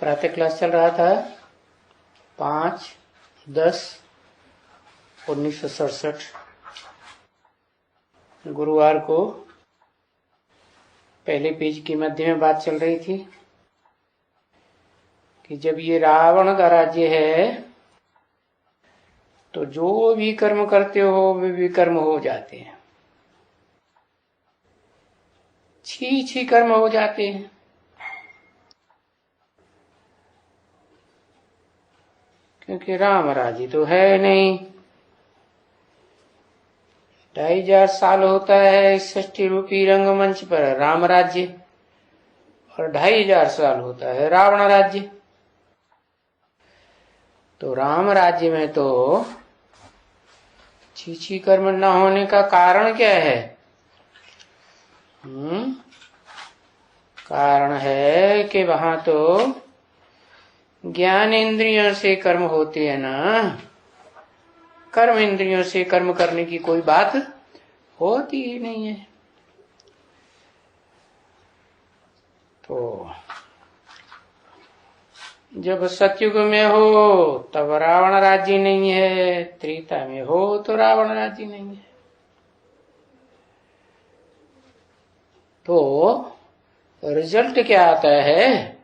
प्रातः क्लास चल रहा था 5/10/1967 गुरुवार को। पहले पेज की मध्य में बात चल रही थी कि जब ये रावण का राज्य है तो जो भी कर्म करते हो वे विकर्म हो जाते हैं, छी छी कर्म हो जाते हैं। क्योंकि राम राज्य तो है नहीं। 2500 साल होता है 61 रूपी रंगमंच पर राम राज्य, और 2500 साल होता है रावण राज्य। तो राम राज्य में तो छी कर्म न होने का कारण क्या है? कारण है कि वहां तो ज्ञान इंद्रियों से कर्म होते हैं ना, कर्म इंद्रियों से कर्म करने की कोई बात होती ही नहीं है। तो जब सतयुग में हो तब रावण राज्य नहीं है, त्रेता में हो तो रावण राज्य नहीं है। तो रिजल्ट क्या आता है?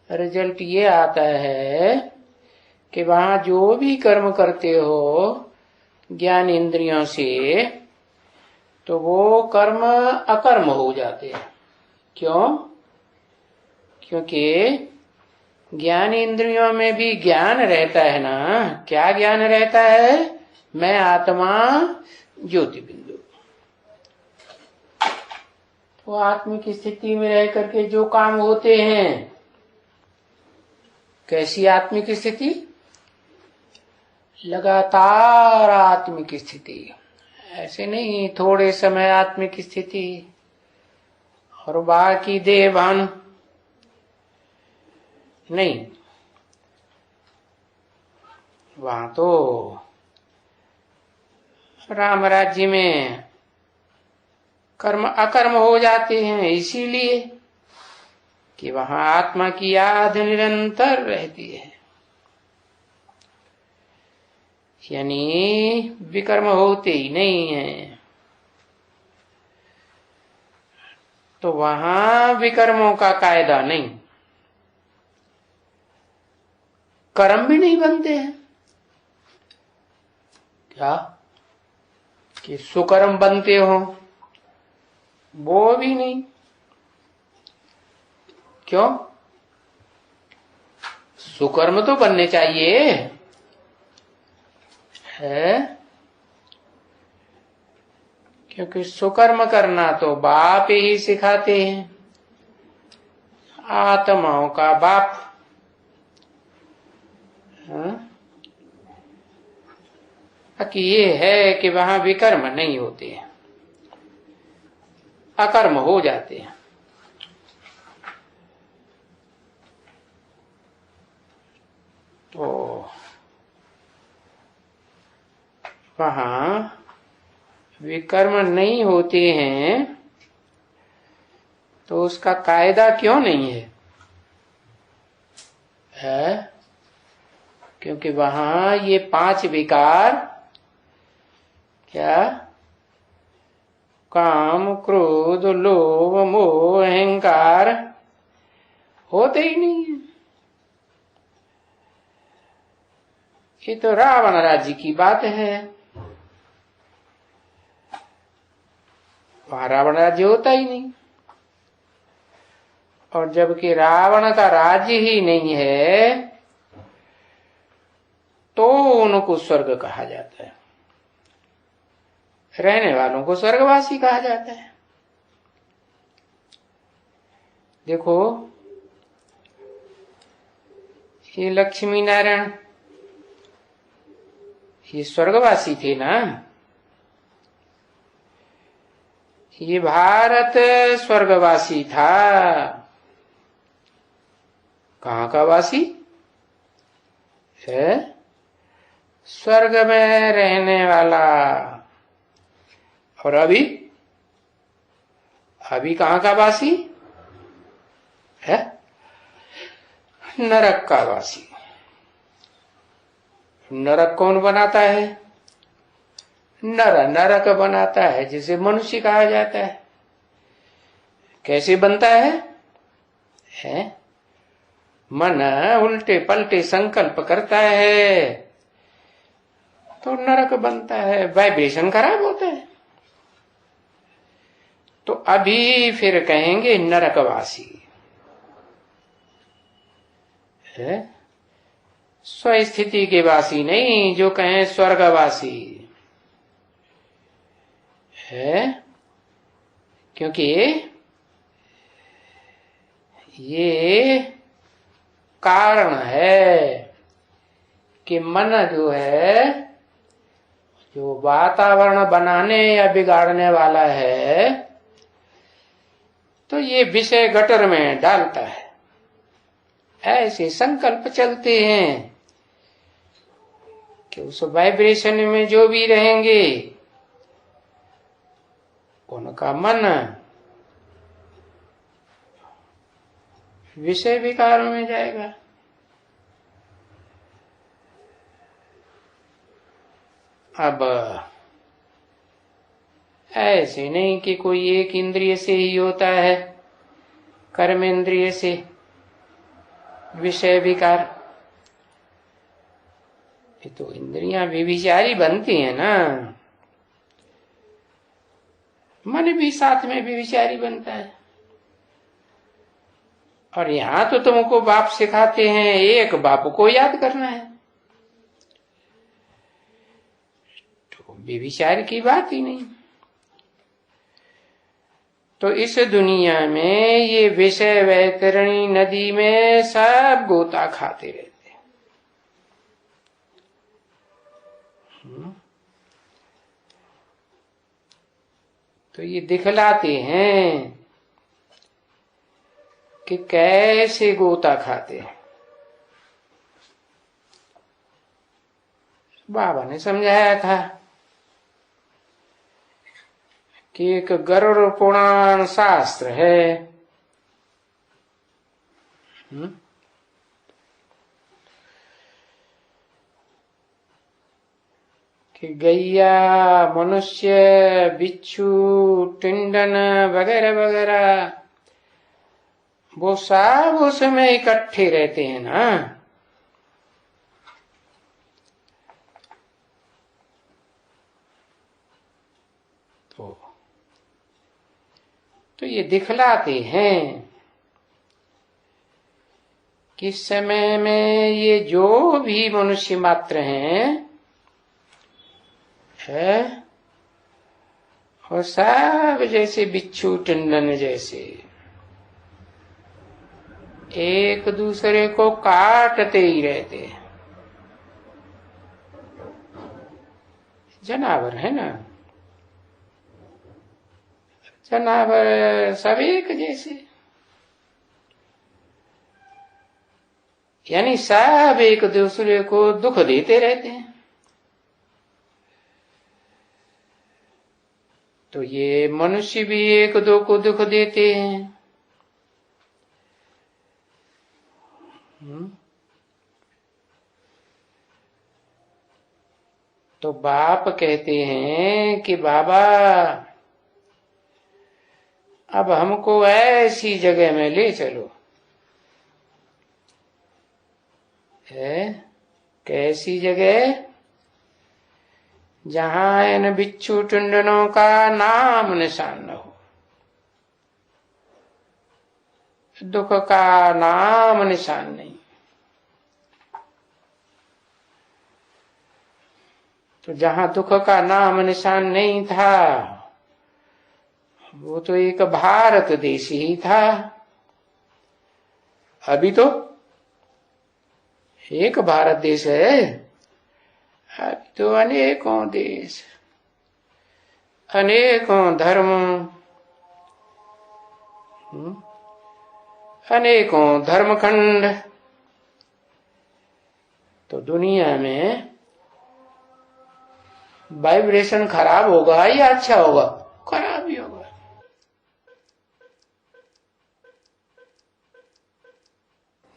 रिजल्ट ये आता है कि वहां जो भी कर्म करते हो ज्ञान इंद्रियों से, तो वो कर्म अकर्म हो जाते हैं। क्यों? क्योंकि ज्ञान इंद्रियों में भी ज्ञान रहता है ना। क्या ज्ञान रहता है? मैं आत्मा ज्योति बिंदु। तो आत्मिक स्थिति में रह करके जो काम होते हैं, कैसी आत्मिक स्थिति? लगातार आत्मिक स्थिति। ऐसे नहीं थोड़े समय आत्मिक स्थिति और बाकी देह भान नहीं। वहां तो राम राज्य में कर्म अकर्म हो जाते हैं, इसीलिए कि वहां आत्मा की याद निरंतर रहती है, यानी विकर्म होते ही नहीं है। तो वहां विकर्मों का कायदा नहीं, कर्म भी नहीं बनते हैं। क्या कि सुकर्म बनते हो? वो भी नहीं। क्यों? सुकर्म तो बनने चाहिए है, क्योंकि सुकर्म करना तो बाप ही सिखाते हैं, आत्माओं का बाप। कि ये है कि वहां विकर्म नहीं होते हैं, अकर्म हो जाते हैं। तो वहां विकर्म नहीं होते हैं तो उसका कायदा क्यों नहीं है? क्योंकि वहां ये 5 विकार, क्या? काम, क्रोध, लोभ, मोह, अहंकार होते ही नहीं है। ये तो रावण राज्य की बात है। वहां रावण राज्य होता ही नहीं, और जबकि रावण का राज्य ही नहीं है तो उनको स्वर्ग कहा जाता है, रहने वालों को स्वर्गवासी कहा जाता है। देखो ये लक्ष्मी नारायण, ये स्वर्गवासी थे ना। ये भारत स्वर्गवासी था। कहाँ का वासी है? स्वर्ग में रहने वाला। और अभी कहाँ का वासी है? नरक का वासी। नरक कौन बनाता है? नरक बनाता है, जिसे मनुष्य कहा जाता है। कैसे बनता है? मन उल्टे पलटे संकल्प करता है तो नरक बनता है, वाइब्रेशन खराब होता है। तो अभी फिर कहेंगे नरकवासी है, स्वस्थिति के वासी नहीं, जो कहें स्वर्गवासी है। क्योंकि ये कारण है कि मन जो है, जो वातावरण बनाने या बिगाड़ने वाला है, तो ये विषय गटर में डालता है। ऐसे संकल्प चलते हैं कि उस वाइब्रेशन में जो भी रहेंगे उनका मन विषय विकार में जाएगा। अब ऐसे नहीं कि कोई एक इंद्रिय से ही होता है, कर्मेंद्रिय से विषय विकार। ये तो इंद्रियां व्यभिचारी बनती है ना, मन भी साथ में व्यभिचारी बनता है। और यहां तो तुमको बाप सिखाते हैं एक बाप को याद करना है, तो व्यभिचार की बात ही नहीं। तो इस दुनिया में ये विषय वैतरणी नदी में सब गोता खाते रहते। तो ये दिखलाते हैं कि कैसे गोता खाते हैं। बाबा ने समझाया था कि एक गरुड़ पुराण शास्त्र है, कि गैया, मनुष्य, बिच्छू, टिंडन वगैरह वगैरह वो सब उसमें इकट्ठे रहते हैं ना। तो ये दिखलाते हैं कि समय में ये जो भी मनुष्य मात्र हैं है, और सब जैसे बिच्छू टिंडन जैसे एक दूसरे को काटते ही रहते हैं। जनावर है ना, जनावर सब एक जैसे, यानी सब एक दूसरे को दुख देते रहते हैं। तो ये मनुष्य भी एक दो को दुख देते हैं। तो बाप कहते हैं कि बाबा अब हमको ऐसी जगह में ले चलो। है कैसी जगह? जहां इन बिच्छू टुंडनों का नाम निशान न हो, दुख का नाम निशान नहीं। तो जहां दुख का नाम निशान नहीं था वो तो एक भारत देश ही था। अभी तो एक भारत देश है, अभी तो अनेकों देश, अनेकों धर्म, अनेकों धर्मखंड। तो दुनिया में वाइब्रेशन खराब होगा या अच्छा होगा? खराब ही होगा।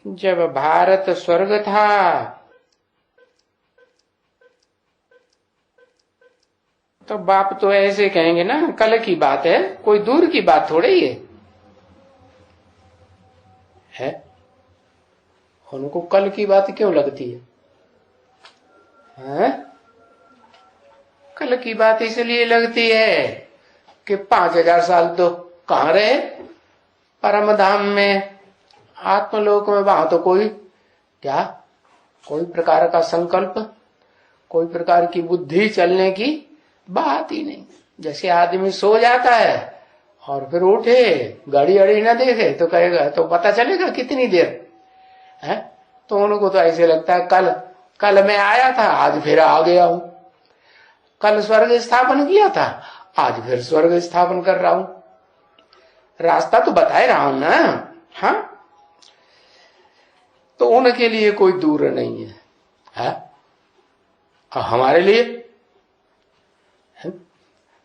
जब भारत स्वर्ग था तो बाप तो ऐसे कहेंगे ना, कल की बात है, कोई दूर की बात थोड़ी है। उनको कल की बात क्यों लगती है? कल की बात इसलिए लगती है कि 5000 साल तो कहाँ रहे परम धाम में, आत्मलोक में। वहां तो कोई क्या, कोई प्रकार का संकल्प, कोई प्रकार की बुद्धि चलने की बात ही नहीं। जैसे आदमी सो जाता है और फिर उठे, घड़ी अड़ी ना देखे तो कहेगा, तो पता चलेगा कितनी देर है। तो उनको तो ऐसे लगता है कल मैं आया था, आज फिर आ गया हूं। कल स्वर्ग स्थापन किया था, आज फिर स्वर्ग स्थापन कर रहा हूं। रास्ता तो बताए रहा हूं ना। हाँ, तो उनके लिए कोई दूर नहीं है? और हमारे लिए,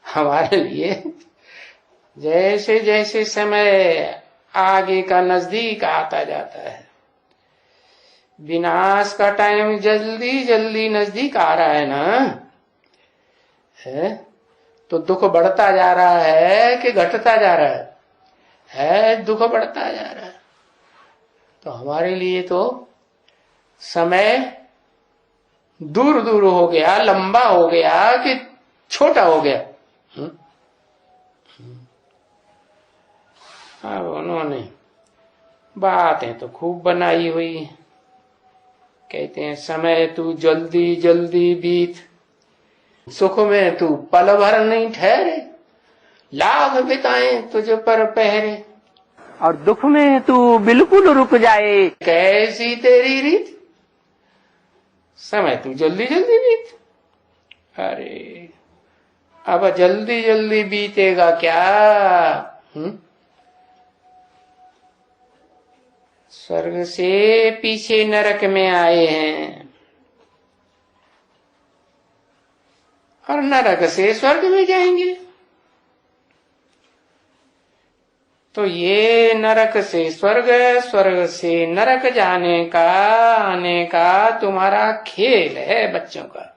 हमारे लिए जैसे जैसे समय आगे का नजदीक आता जाता है, विनाश का टाइम जल्दी जल्दी नजदीक आ रहा है ना, है? तो दुख बढ़ता जा रहा है कि घटता जा रहा है? दुख बढ़ता जा रहा है। तो हमारे लिए तो समय दूर दूर हो गया, लंबा हो गया कि छोटा हो गया। अब उन्होंने बातें तो खूब बनाई हुई है। कहते हैं समय तू जल्दी जल्दी बीत, सुख में तू पल भर नहीं ठहरे, लाख बिताए तुझ पर पहरे, और दुख में तू बिल्कुल रुक जाए, कैसी तेरी रीत, समय तू जल्दी जल्दी बीत। अरे अब जल्दी जल्दी बीतेगा क्या? स्वर्ग से पीछे नरक में आए हैं और नरक से स्वर्ग में जाएंगे। तो ये नरक से स्वर्ग, स्वर्ग से नरक जाने का, आने का तुम्हारा खेल है बच्चों का।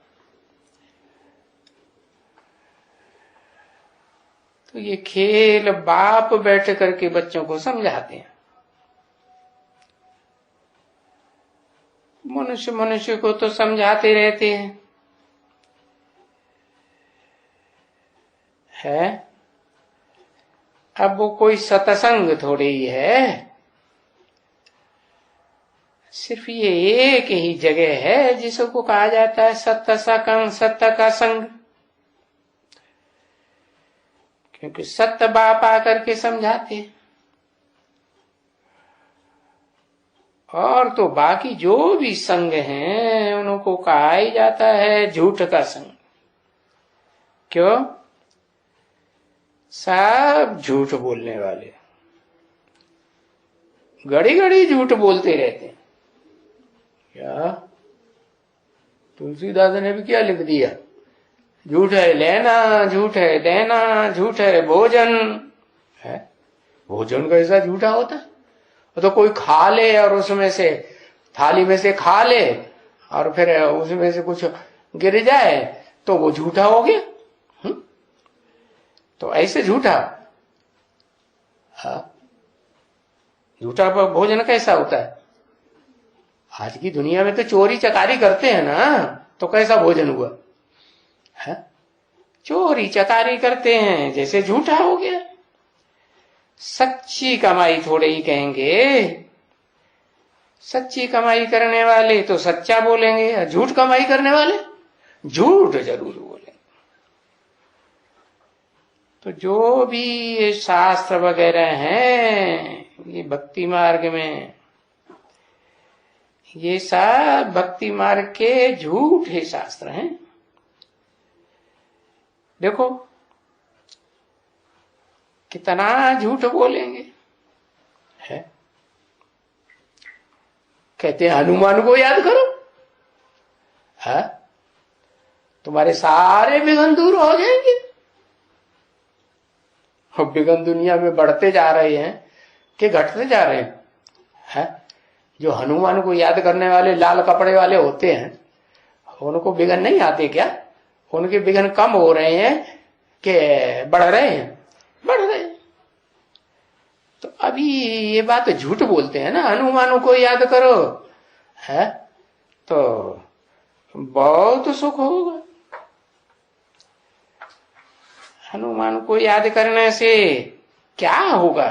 तो ये खेल बाप बैठ करके बच्चों को समझाते हैं। मनुष्य मनुष्य को तो समझाते रहते हैं, है? अब वो कोई सत्संग थोड़ी ही है, सिर्फ ये एक ही जगह है जिसको कहा जाता है सत्संग, सत्य का संग। क्योंकि सत्य बाप आकर के समझाते हैं, और तो बाकी जो भी संग हैं उनको कहा ही जाता है झूठ का संग। क्यों? सब झूठ बोलने वाले, घड़ी घड़ी झूठ बोलते रहते हैं। क्या तुलसीदास ने भी क्या लिख दिया? झूठ है लेना, झूठ है देना, झूठ है भोजन। है भोजन कैसा झूठा होता है? तो कोई खा ले और उसमें से, थाली में से खा ले और फिर उसमें से कुछ गिर जाए तो वो झूठा हो गया। तो ऐसे झूठा, झूठा भोजन कैसा होता है? आज की दुनिया में तो चोरी चकारी करते हैं ना, तो कैसा भोजन हुआ है? चोरी चकारी करते हैं, जैसे झूठा हो गया। सच्ची कमाई थोड़े ही कहेंगे, सच्ची कमाई करने वाले तो सच्चा बोलेंगे, झूठ कमाई करने वाले झूठ जरूर बोलेंगे। तो जो भी ये शास्त्र वगैरह हैं ये भक्ति मार्ग में, ये सब भक्ति मार्ग के झूठे शास्त्र हैं। देखो कितना झूठ बोलेंगे, है? कहते हैं हनुमान को याद करो, है? तुम्हारे सारे विघ्न दूर हो जाएंगे। और विघ्न दुनिया में बढ़ते जा रहे हैं कि घटते जा रहे हैं, है? जो हनुमान को याद करने वाले लाल कपड़े वाले होते हैं, उनको विघ्न नहीं आते क्या? उनके विघ्न कम हो रहे हैं कि बढ़ रहे हैं? बढ़ रहे हैं। तो अभी ये बात झूठ बोलते हैं ना, हनुमानों को याद करो है तो बहुत सुख होगा। हनुमान को याद करने से क्या होगा?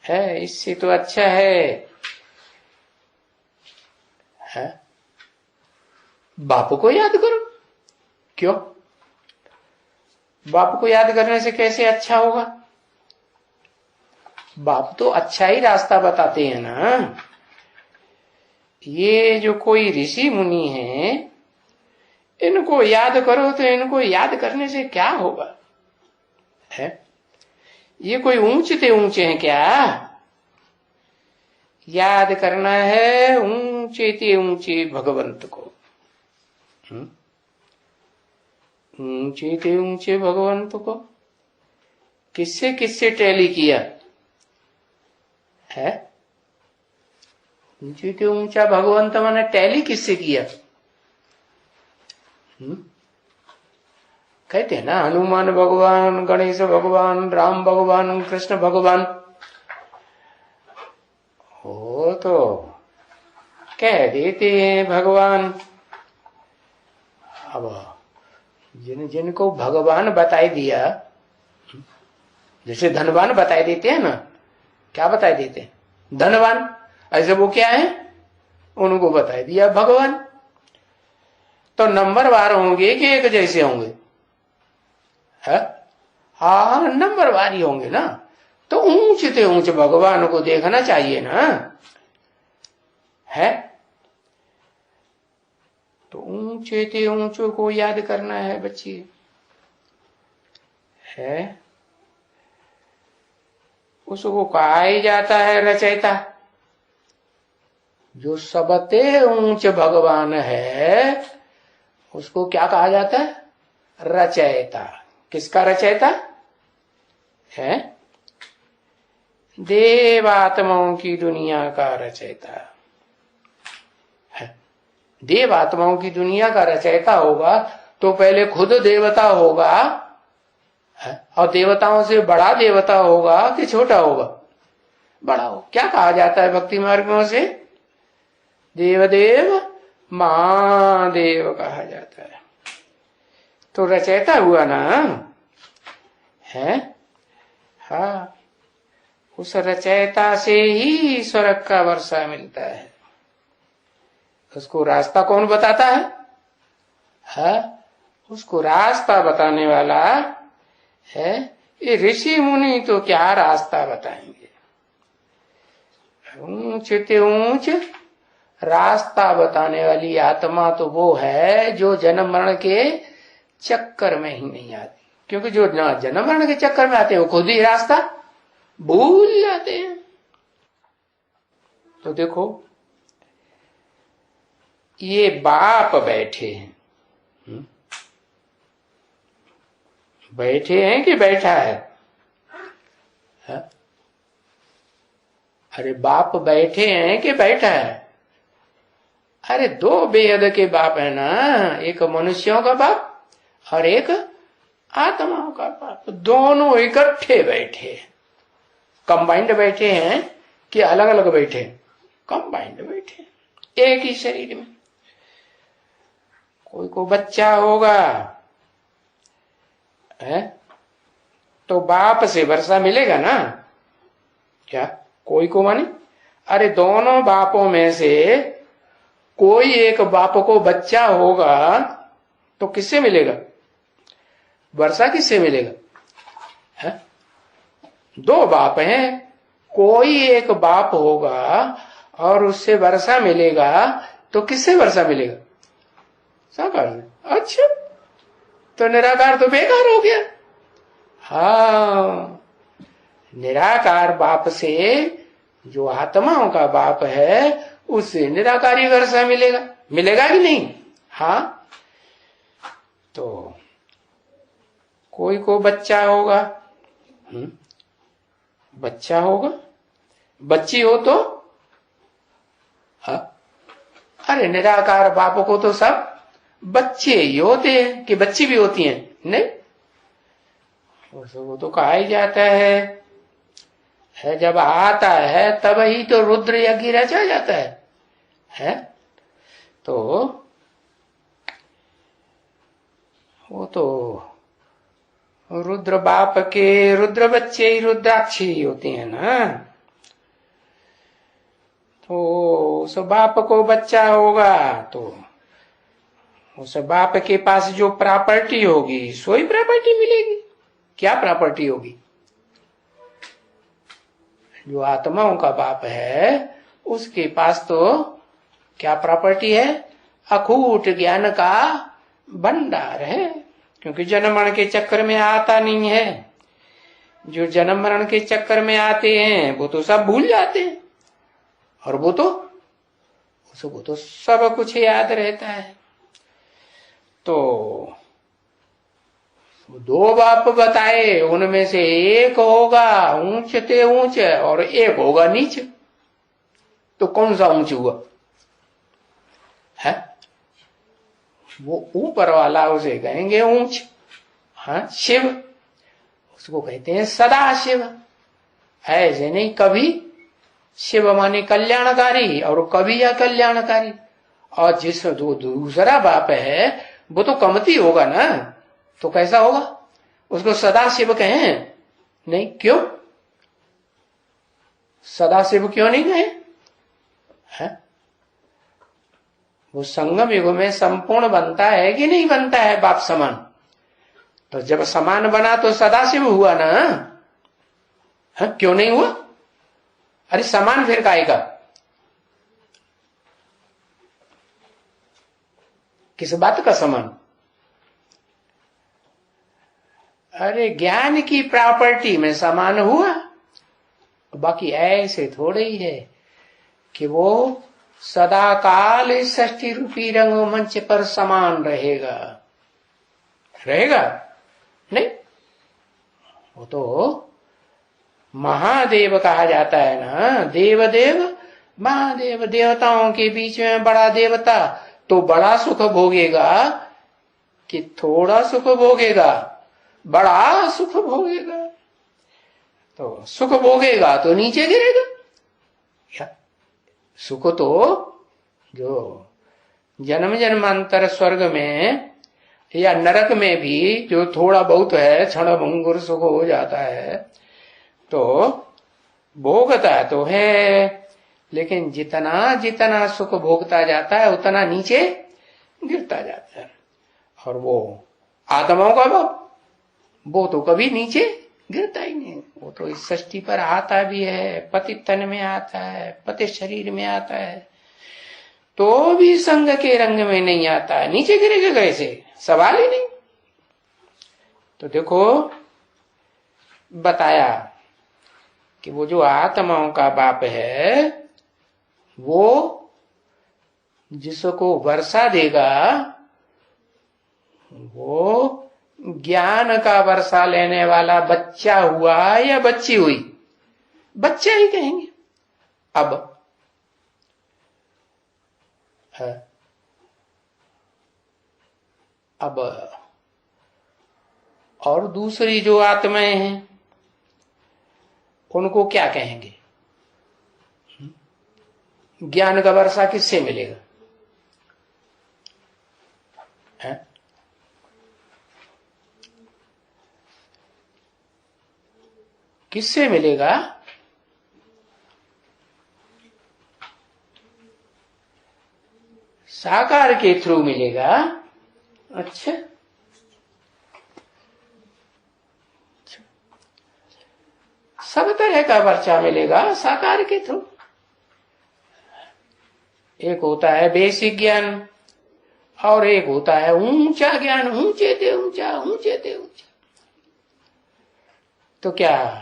है इससे तो अच्छा है बाप को याद करो। क्यों? बाप को याद करने से कैसे अच्छा होगा? बाप तो अच्छा ही रास्ता बताते हैं ना। ये जो कोई ऋषि मुनि है, इनको याद करो तो इनको याद करने से क्या होगा? है ये कोई ऊंचे हैं क्या? याद करना है ऊंचे भगवंत को। ऊंचे भगवंत को किससे टैली किया है? ऊंचा भगवंत मैंने टैली किससे किया? कहते हैं ना हनुमान भगवान, गणेश भगवान, राम भगवान, कृष्ण भगवान। हो तो कह देते हैं भगवान। अब जिनको भगवान बताई दिया, जैसे धनवान बताई देते हैं ना, क्या बताई देते हैं? धनवान। ऐसे वो क्या है? उनको बताई दिया भगवान। तो नंबरवार होंगे कि एक जैसे होंगे? है हाँ, नंबरवार ही होंगे ना। तो ऊंचे भगवान को देखना चाहिए ना। है तो ऊंचों को याद करना है बच्चे। है उसको कहा ही जाता है रचयिता। जो सबते ऊंच भगवान है उसको क्या कहा जाता है? रचयिता। किसका रचयिता है? देवात्माओं की दुनिया का रचयिता है। देवात्माओं की दुनिया का रचयिता होगा तो पहले खुद देवता होगा है? और देवताओं से बड़ा देवता होगा कि छोटा होगा? बड़ा हो। क्या कहा जाता है भक्ति मार्गों से? देवदेव महादेव कहा जाता है। तो रचयिता हुआ ना है। हाँ, उस रचयिता से ही स्वर्ग का वर्षा मिलता है। उसको रास्ता कौन बताता है? उसको रास्ता बताने वाला है। ये ऋषि मुनि तो क्या रास्ता बताएंगे? ऊंच रास्ता बताने वाली आत्मा तो वो है जो जन्म मरण के चक्कर में ही नहीं आती। क्योंकि जो जन्म मरण के चक्कर में आते हैं वो खुद ही रास्ता भूल जाते हैं। तो देखो ये बाप बैठे हैं। बैठे हैं कि बैठा है? अरे बाप बैठे हैं कि बैठा है? अरे दो बेहद के बाप है ना, एक मनुष्यों का बाप और एक आत्माओं का बाप। दोनों इकट्ठे बैठे, कंबाइंड बैठे हैं कि अलग अलग बैठे? कंबाइंड बैठे, एक ही शरीर में। कोई को बच्चा होगा है तो बाप से वर्षा मिलेगा ना? क्या कोई को माने? अरे दोनों बापों में से कोई एक बाप को बच्चा होगा तो किससे मिलेगा वर्षा? किससे मिलेगा? है? दो बाप हैं, कोई एक बाप होगा और उससे वर्षा मिलेगा तो किससे वर्षा मिलेगा? साकार से। अच्छा, तो निराकार तो बेकार हो गया। हाँ, निराकार बाप से जो आत्माओं का बाप है उससे निराकारी वर्षा मिलेगा। मिलेगा कि नहीं? हाँ, तो कोई को बच्चा होगा, बच्चा होगा बच्ची हो तो हाँ? अरे निराकार बाप को तो सब बच्चे ही होते हैं कि बच्ची भी होती हैं? नहीं, वो तो कहा ही जाता है जब आता है तब ही तो रुद्र यज्ञ रचा जाता है? तो वो तो रुद्र बाप के रुद्र बच्चे ही रुद्राक्षी ही होते हैं ना। तो उस बाप को बच्चा होगा तो उस बाप के पास जो प्रॉपर्टी होगी सोई प्रॉपर्टी मिलेगी। क्या प्रॉपर्टी होगी? जो आत्माओं का बाप है उसके पास तो क्या प्रॉपर्टी है? अखूट ज्ञान का भंडार है, क्योंकि जन्म मरण के चक्कर में आता नहीं है। जो जन्म मरण के चक्कर में आते हैं वो तो सब भूल जाते हैं, और वो तो सब कुछ याद रहता है। तो दो बाप बताए, उनमें से एक होगा ऊंच ते ऊंच और एक होगा नीच। तो कौन सा ऊंच हुआ है? वो ऊपर वाला उसे कहेंगे ऊंच। हाँ, शिव उसको कहते हैं सदा शिव। ऐसे नहीं, कभी शिव माने कल्याणकारी और कभी अकल्याणकारी। और जिस जो दूसरा बाप है वो तो कमती होगा ना, तो कैसा होगा? उसको सदा शिव कहें? नहीं, क्यों सदा शिव क्यों नहीं कहें? है? वो संगम युग में संपूर्ण बनता है कि नहीं बनता है बाप समान? तो जब समान बना तो सदाशिव हुआ ना। है? क्यों नहीं हुआ? अरे समान फिर काहे का? किस बात का समान? अरे ज्ञान की प्रॉपर्टी में समान हुआ। बाकी ऐसे थोड़े ही है कि वो सदा काल षष्ठी रूपी रंगमंच पर समान रहेगा नहीं। वो तो महादेव कहा जाता है ना, देव महादेव। देवताओं के बीच में बड़ा देवता तो बड़ा सुख भोगेगा कि थोड़ा सुख भोगेगा? बड़ा सुख भोगेगा। तो सुख भोगेगा तो नीचे गिरेगा। सुख तो जो जन्म जन्मांतर स्वर्ग में या नरक में भी जो थोड़ा बहुत है, क्षण भंगुर सुख हो जाता है, तो भोगता तो है, लेकिन जितना जितना सुख भोगता जाता है उतना नीचे गिरता जाता है। और वो आत्माओं का बाप वो तो कभी नीचे गिरता ही नहीं। वो तो इस सृष्टि पर आता भी है, पति तन में आता है, पति शरीर में आता है, तो भी संग के रंग में नहीं आता है। नीचे गिरेगा कैसे? सवाल ही नहीं। तो देखो बताया कि वो जो आत्माओं का बाप है वो जिसको वर्षा देगा वो ज्ञान का वर्षा लेने वाला बच्चा हुआ या बच्ची हुई? बच्चा ही कहेंगे। अब और दूसरी जो आत्माएं हैं उनको क्या कहेंगे? ज्ञान का वर्षा किससे मिलेगा? है? किससे मिलेगा? साकार के थ्रू मिलेगा। अच्छा, सब तरह का वर्षा मिलेगा साकार के थ्रू। एक होता है बेसिक ज्ञान और एक होता है ऊंचा ज्ञान, ऊंचे ते ऊंचा, ऊंचे ते ऊंचा। तो क्या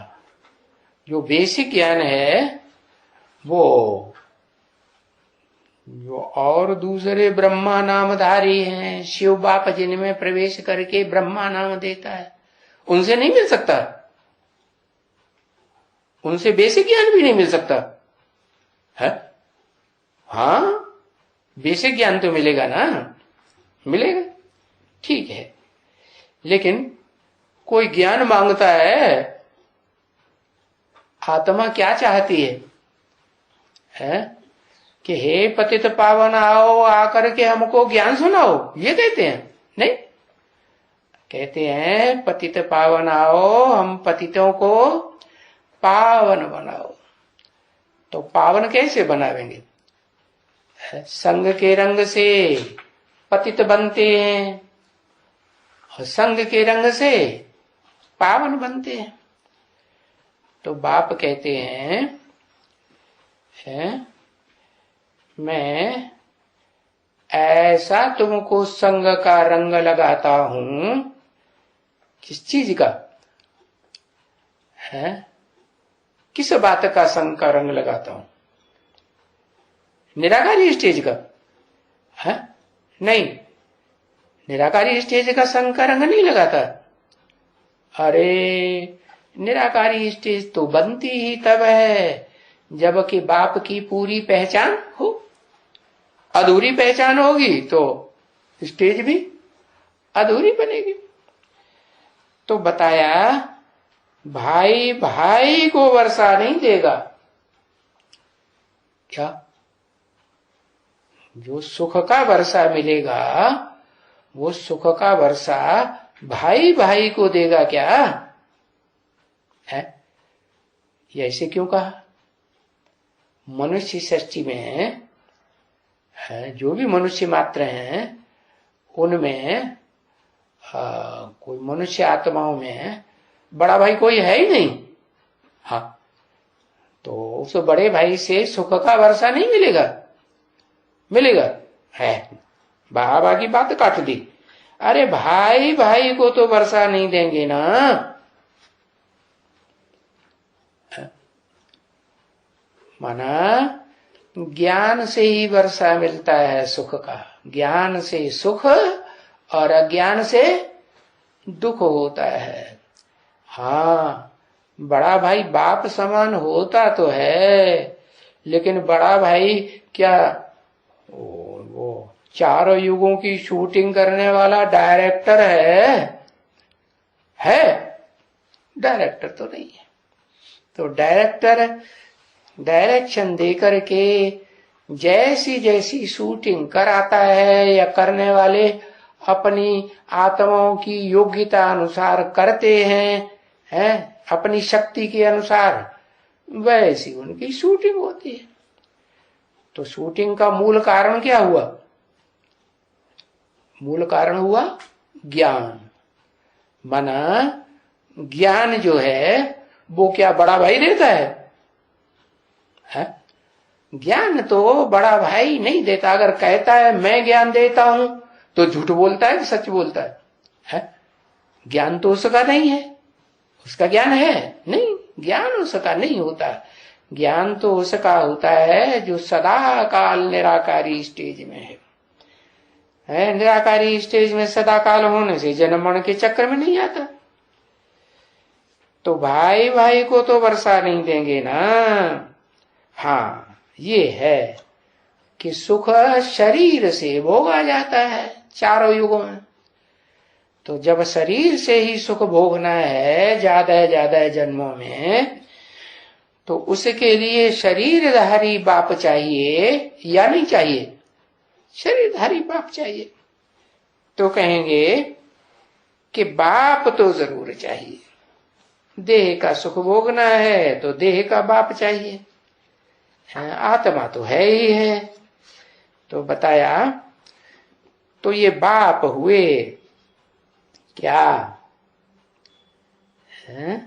जो बेसिक ज्ञान है वो जो और दूसरे ब्रह्मा नामधारी हैं, शिव बाप जिनमें प्रवेश करके ब्रह्मा नाम देता है, उनसे नहीं मिल सकता? उनसे बेसिक ज्ञान भी नहीं मिल सकता है? हाँ, बेसिक ज्ञान तो मिलेगा ना, मिलेगा, ठीक है। लेकिन कोई ज्ञान मांगता है, आत्मा क्या चाहती है? कि हे पतित पावन आओ, आकर के हमको ज्ञान सुनाओ, ये कहते हैं? नहीं, कहते हैं पतित पावन आओ, हम पतितों को पावन बनाओ। तो पावन कैसे बनावेंगे? संग के रंग से पतित बनते हैं और संग के रंग से पावन बनते हैं। तो बाप कहते हैं, मैं ऐसा तुमको संग का रंग लगाता हूं। किस चीज का है? किस बात का संग का रंग लगाता हूं? निराकारी स्टेज का है? नहीं, निराकारी स्टेज का संग का रंग नहीं लगाता। अरे निराकारी स्टेज तो बनती ही तब है जबकि बाप की पूरी पहचान हो। अधूरी पहचान होगी तो स्टेज भी अधूरी बनेगी। तो बताया भाई भाई को वर्षा नहीं देगा। क्या? जो सुख का वर्षा मिलेगा वो सुख का वर्षा भाई भाई को देगा क्या है? ये ऐसे क्यों कहा? मनुष्य सृष्टि में है, जो भी मनुष्य मात्र हैं उनमें कोई मनुष्य आत्माओं में बड़ा भाई कोई है ही नहीं। हाँ, तो उस बड़े भाई से सुख का वर्षा नहीं मिलेगा? मिलेगा है? बाबा की बात काट दी। अरे भाई भाई को तो वर्षा नहीं देंगे ना। माना ज्ञान से ही वर्षा मिलता है सुख का। ज्ञान से सुख और अज्ञान से दुख होता है। हाँ, बड़ा भाई बाप समान होता तो है, लेकिन बड़ा भाई क्या वो चारों युगों की शूटिंग करने वाला डायरेक्टर है? डायरेक्टर तो नहीं है। तो डायरेक्टर डायरेक्शन देकर के जैसी जैसी शूटिंग कराता है या करने वाले अपनी आत्माओं की योग्यता अनुसार करते हैं अपनी शक्ति के अनुसार, वैसी उनकी शूटिंग होती है। तो शूटिंग का मूल कारण क्या हुआ? मूल कारण हुआ ज्ञान। माना ज्ञान जो है वो क्या बड़ा भाई देता है? ज्ञान तो बड़ा भाई नहीं देता। अगर कहता है मैं ज्ञान देता हूं तो झूठ बोलता है कि सच बोलता है? ज्ञान तो उसका नहीं है। उसका ज्ञान है नहीं, ज्ञान उसका नहीं होता। ज्ञान तो उसका होता है जो सदा काल निराकारी स्टेज में है। निराकारी स्टेज में सदा काल होने से जन्म मरण के चक्कर में नहीं आता। तो भाई भाई को तो वर्षा नहीं देंगे ना। हाँ, ये है कि सुख शरीर से भोगा जाता है चारों युगों में। तो जब शरीर से ही सुख भोगना है ज्यादा जन्मों में, तो उसके लिए शरीरधारी बाप चाहिए या नहीं चाहिए? शरीरधारी बाप चाहिए। तो कहेंगे कि बाप तो जरूर चाहिए। देह का सुख भोगना है तो देह का बाप चाहिए। आत्मा तो है ही है। तो बताया तो ये बाप हुए क्या है?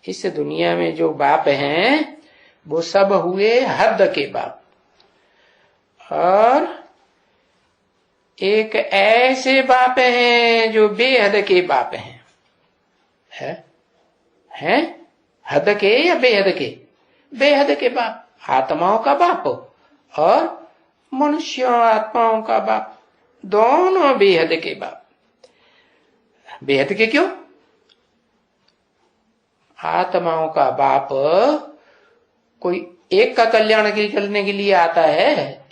इस दुनिया में जो बाप हैं वो सब हुए हद के बाप, और एक ऐसे बाप हैं जो बेहद के बाप हैं हद के या बेहद के? बेहद के बाप, आत्माओं का बाप और मनुष्यों आत्माओं का बाप, दोनों बेहद के बाप। बेहद के क्यों? आत्माओं का बाप कोई एक का कल्याण करने के लिए आता है,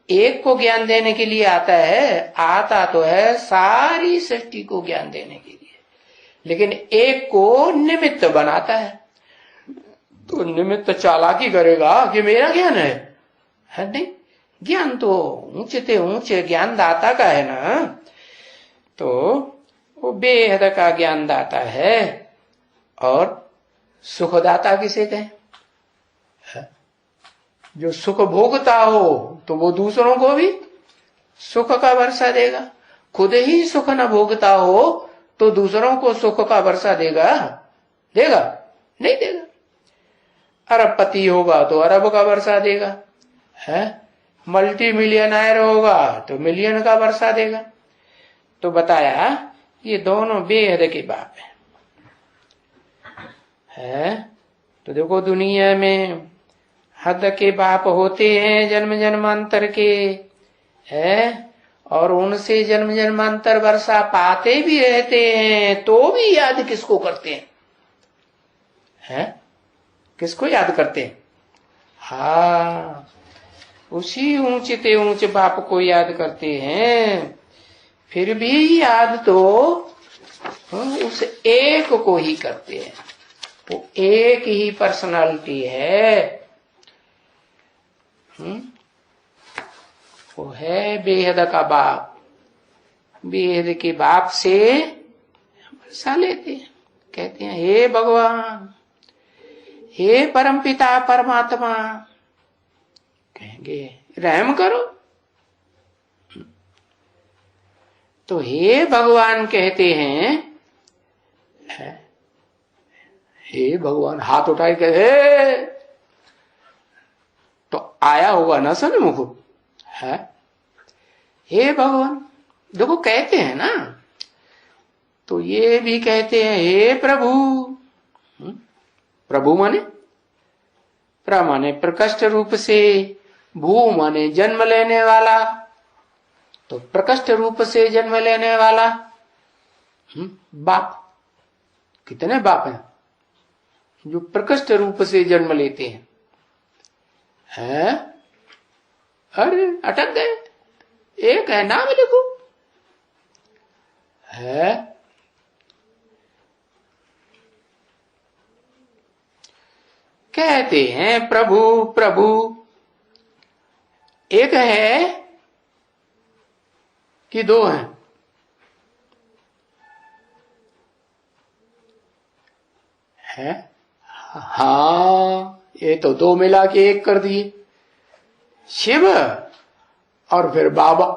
एक को ज्ञान देने के लिए आता है, आता तो है सारी सृष्टि को ज्ञान देने के लिए, लेकिन एक को निमित्त बनाता है। तो निमित्त चालाकी करेगा कि मेरा ज्ञान है नहीं, ज्ञान तो ऊंचे से ऊंचे ज्ञान दाता का है ना। तो वो बेहद का ज्ञान दाता है। और सुखदाता किसे कहें? जो सुख भोगता हो तो वो दूसरों को भी सुख का वर्षा देगा। खुद ही सुख न भोगता हो तो दूसरों को सुख का वर्षा देगा? देगा? नहीं देगा। अरबपति होगा तो अरब का वर्षा देगा, है? मल्टी मिलियनर होगा तो मिलियन का वर्षा देगा। तो बताया ये दोनों बेहद के बाप है। तो देखो दुनिया में हद के बाप होते हैं जन्म जन्मांतर के, है, और उनसे जन्म जन्मांतर वर्षा पाते भी रहते हैं, तो भी याद किसको करते हैं? किसको याद करते हैं? हाँ, उसी ऊंचे ते ऊंचे बाप को याद करते हैं। फिर भी याद तो उस एक को ही करते हैं। वो एक ही पर्सनालिटी है। वो है बेहद का बाप। बेहद के बाप से वर्षा लेते हैं, कहते हैं हे भगवान, हे परमपिता परमात्मा, कहेंगे रहम करो। तो हे भगवान कहते हैं, हे भगवान हाथ उठाए कहे तो आया होगा ना सन्मुख है। हे भगवान देखो कहते हैं ना, तो ये भी कहते हैं हे प्रभु। प्रभु माने माने प्रकष्ट रूप से, भू माने जन्म लेने वाला, तो प्रकष्ट रूप से जन्म लेने वाला बाप। कितने बाप हैं जो प्रकष्ट रूप से जन्म लेते हैं? अरे अटक गए, एक है, नाम लिखो। है कहते हैं प्रभु प्रभु, एक है कि दो हैं? हाँ, ये तो दो मिला के एक कर दिए, शिव और फिर बाबा।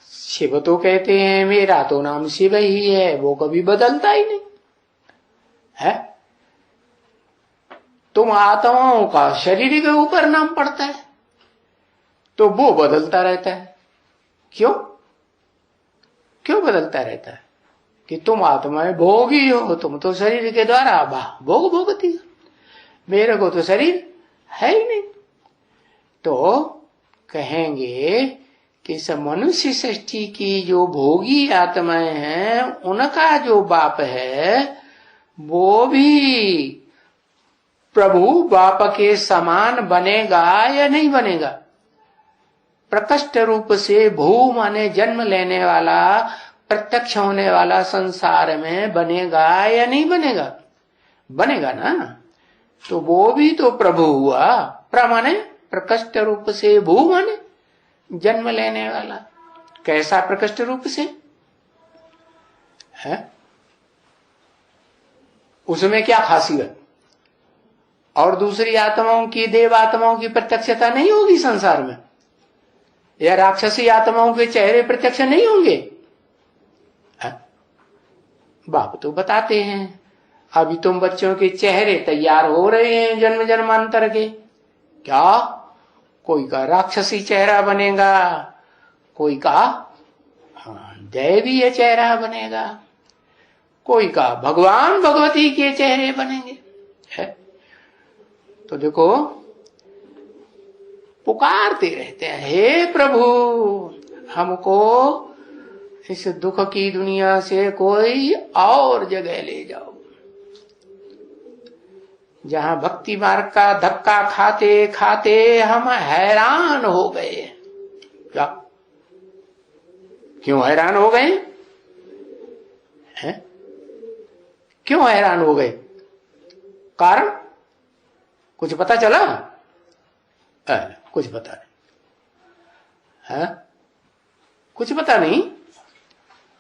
शिव तो कहते हैं मेरा तो नाम शिव ही है, वो कभी बदलता ही नहीं है। तुम आत्माओं का शरीर के ऊपर नाम पड़ता है तो वो बदलता रहता है। क्यों क्यों बदलता रहता है? कि तुम आत्माएं भोगी हो, तुम तो शरीर के द्वारा भोग भोगती हो, मेरे को तो शरीर है ही नहीं। तो कहेंगे कि इस मनुष्य सृष्टि की जो भोगी आत्माएं हैं उनका जो बाप है वो भी प्रभु बाप के समान बनेगा या नहीं बनेगा? प्रकष्ट रूप से भू माने जन्म लेने वाला, प्रत्यक्ष होने वाला संसार में बनेगा या नहीं बनेगा? बनेगा ना। तो वो भी तो प्रभु हुआ। माने प्रकष्ट रूप से, भू माने जन्म लेने वाला। कैसा प्रकष्ट रूप से है? उसमें क्या खासियत? और दूसरी आत्माओं की, देव आत्माओं की प्रत्यक्षता नहीं होगी संसार में? या राक्षसी आत्माओं के चेहरे प्रत्यक्ष नहीं होंगे? बाप तो बताते हैं अभी तुम बच्चों के चेहरे तैयार हो रहे हैं जन्म जन्मांतर के। क्या कोई का राक्षसी चेहरा बनेगा, कोई का दैवीय चेहरा बनेगा, कोई का भगवान भगवती के चेहरे बनेंगे। है तो देखो पुकारते रहते हैं हे प्रभु हमको इस दुख की दुनिया से कोई और जगह ले जाओ, जहां भक्ति मार्ग का धक्का खाते खाते हम हैरान हो गए। क्या क्यों हैरान हो गए हैं? क्यों हैरान हो गए? कारण कुछ पता चला? कुछ पता नहीं है, कुछ पता नहीं।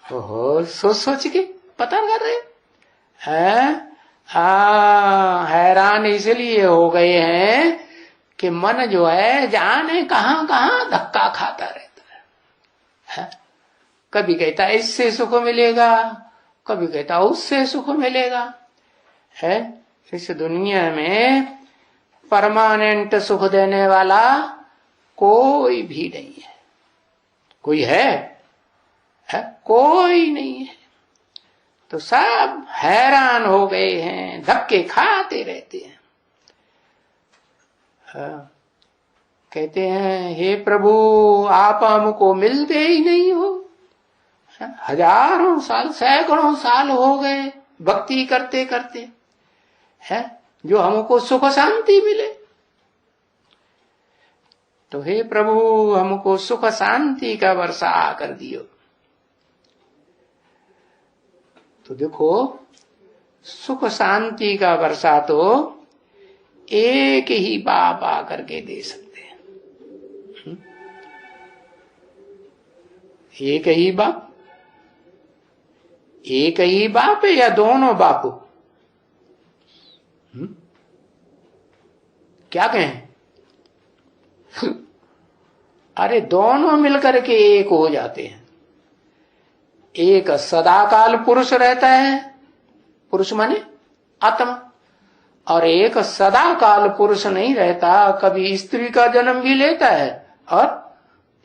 ओहो, सोच सोच के पता कर रहे हैं। हैरान इसलिए हो गए हैं कि मन जो है जाने कहां कहां धक्का खाता रहता है। कभी कहता है इससे सुख मिलेगा, कभी कहता उससे सुख मिलेगा। है इस दुनिया में परमानेंट सुख देने वाला कोई भी नहीं है। कोई है? कोई नहीं है। तो सब हैरान हो गए हैं, धक्के खाते रहते हैं। कहते हैं हे प्रभु आप हमको मिलते ही नहीं हो। हजारों साल सैकड़ों साल हो गए भक्ति करते करते, है जो हमको सुख शांति मिले। तो हे प्रभु हमको सुख शांति का वर्षा कर दियो। तो देखो सुख शांति का वर्षा तो एक ही बाप आकर के दे सकते हैं। एक ही बाप, एक ही बाप है या दोनों बाप? क्या कहें? अरे दोनों मिलकर के एक हो जाते हैं। एक सदाकाल पुरुष रहता है, पुरुष माने आत्मा, और एक सदाकाल पुरुष नहीं रहता, कभी स्त्री का जन्म भी लेता है और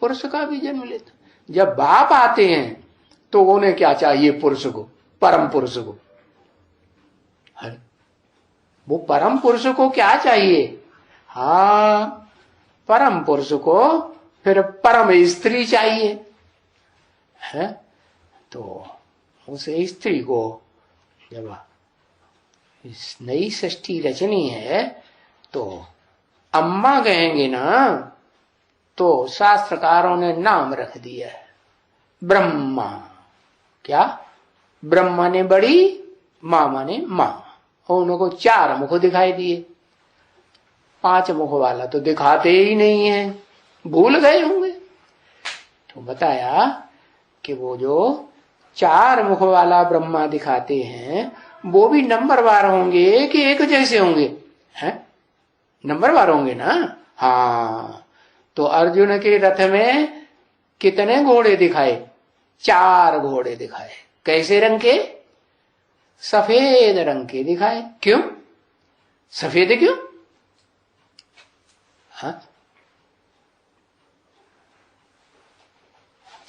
पुरुष का भी जन्म लेता है। जब बाप आते हैं तो उन्हें क्या चाहिए? पुरुष को, परम पुरुष को। वो परम पुरुष को क्या चाहिए? हाँ, परम पुरुष को फिर परम स्त्री चाहिए है। तो उस स्त्री को जब इस नई सृष्टि रचनी है तो अम्मा कहेंगे ना, तो शास्त्रकारों ने नाम रख दिया है ब्रह्मा। क्या? ब्रह्मा ने बड़ी, माँ माने माँ। और उनको 4 मुख दिखाई दिए। 5 मुख वाला तो दिखाते ही नहीं है, भूल गए होंगे। तो बताया कि वो जो 4 मुख वाला ब्रह्मा दिखाते हैं वो भी नंबरवार होंगे कि एक जैसे होंगे? हैं, नंबरवार होंगे ना। हाँ, तो अर्जुन के रथ में कितने घोड़े दिखाए? 4 घोड़े दिखाए। कैसे रंग के? सफेद रंग के दिखाए। क्यों सफेद? क्यों? हाँ,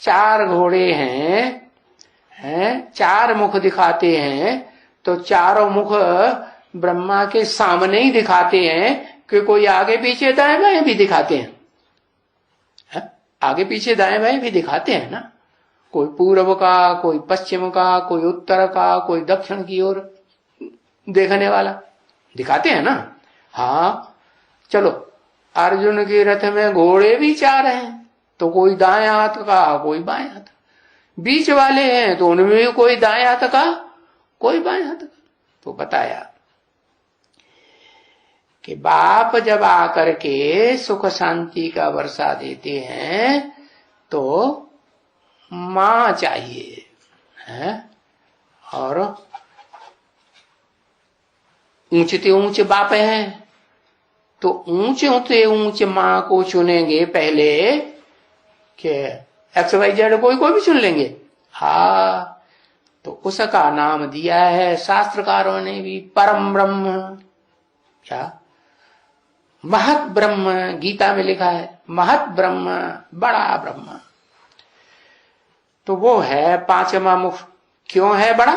4 घोड़े हैं, 4 मुख दिखाते हैं। तो चारों मुख ब्रह्मा के सामने ही दिखाते हैं कि कोई आगे पीछे दाएं बाएं भी दिखाते हैं। आगे पीछे दाएं बाएं भी दिखाते हैं ना। कोई पूर्व का, कोई पश्चिम का, कोई उत्तर का, कोई दक्षिण की ओर देखने वाला दिखाते हैं ना। हाँ, चलो अर्जुन के रथ में घोड़े भी 4 हैं, तो कोई दाएं हाथ का, कोई बाएं हाथ। बीच वाले हैं तो उनमें भी कोई दाएं हाथ का, कोई बाएं हाथ का। तो बताया कि बाप जब आकर के सुख शांति का वर्षा देते हैं तो मां चाहिए है। और ऊंचते ऊंचे बाप हैं तो ऊंचे ऊंचे मां को चुनेंगे पहले कि XYZ कोई भी चुन लेंगे। हाँ, तो उसका नाम दिया है शास्त्रकारों ने भी परम ब्रह्म। क्या? महत ब्रह्म, गीता में लिखा है महत ब्रह्म, बड़ा ब्रह्म। तो वो है 5वां मुख। क्यों है बड़ा?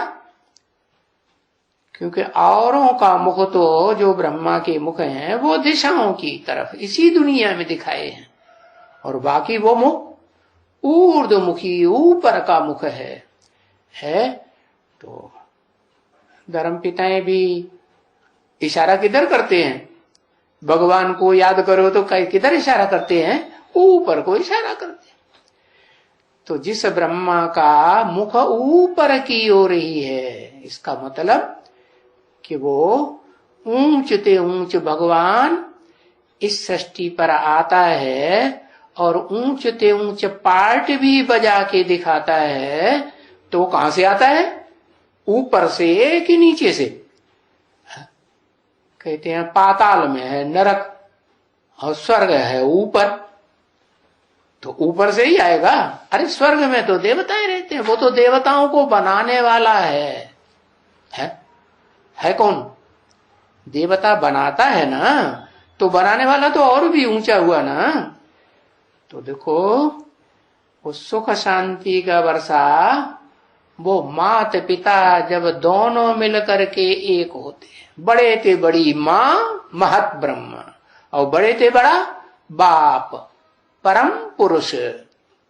क्योंकि औरों का मुख तो जो ब्रह्मा के मुख हैं वो दिशाओं की तरफ इसी दुनिया में दिखाए हैं, और बाकी वो मुख ऊर्ध्वमुखी, ऊपर का मुख है। तो धर्म पिताएं भी इशारा किधर करते हैं? भगवान को याद करो तो किधर इशारा करते हैं? ऊपर को इशारा करते हैं। तो जिस ब्रह्मा का मुख ऊपर की ओर ही है, इसका मतलब कि वो ऊंचते ऊंच भगवान इस सृष्टि पर आता है और ऊंचते ऊंच पार्ट भी बजा के दिखाता है। तो कहां से आता है? ऊपर से कि नीचे से? कहते हैं पाताल में है नरक और स्वर्ग है ऊपर, तो ऊपर से ही आएगा। अरे स्वर्ग में तो देवताएं रहते हैं, वो तो देवताओं को बनाने वाला है कौन? देवता बनाता है ना, तो बनाने वाला तो और भी ऊंचा हुआ ना। तो देखो वो सुख शांति का वर्षा, वो मात पिता जब दोनों मिलकर के एक होते हैं, बड़े थे बड़ी माँ महत ब्रह्म, और बड़े थे बड़ा बाप परम पुरुष,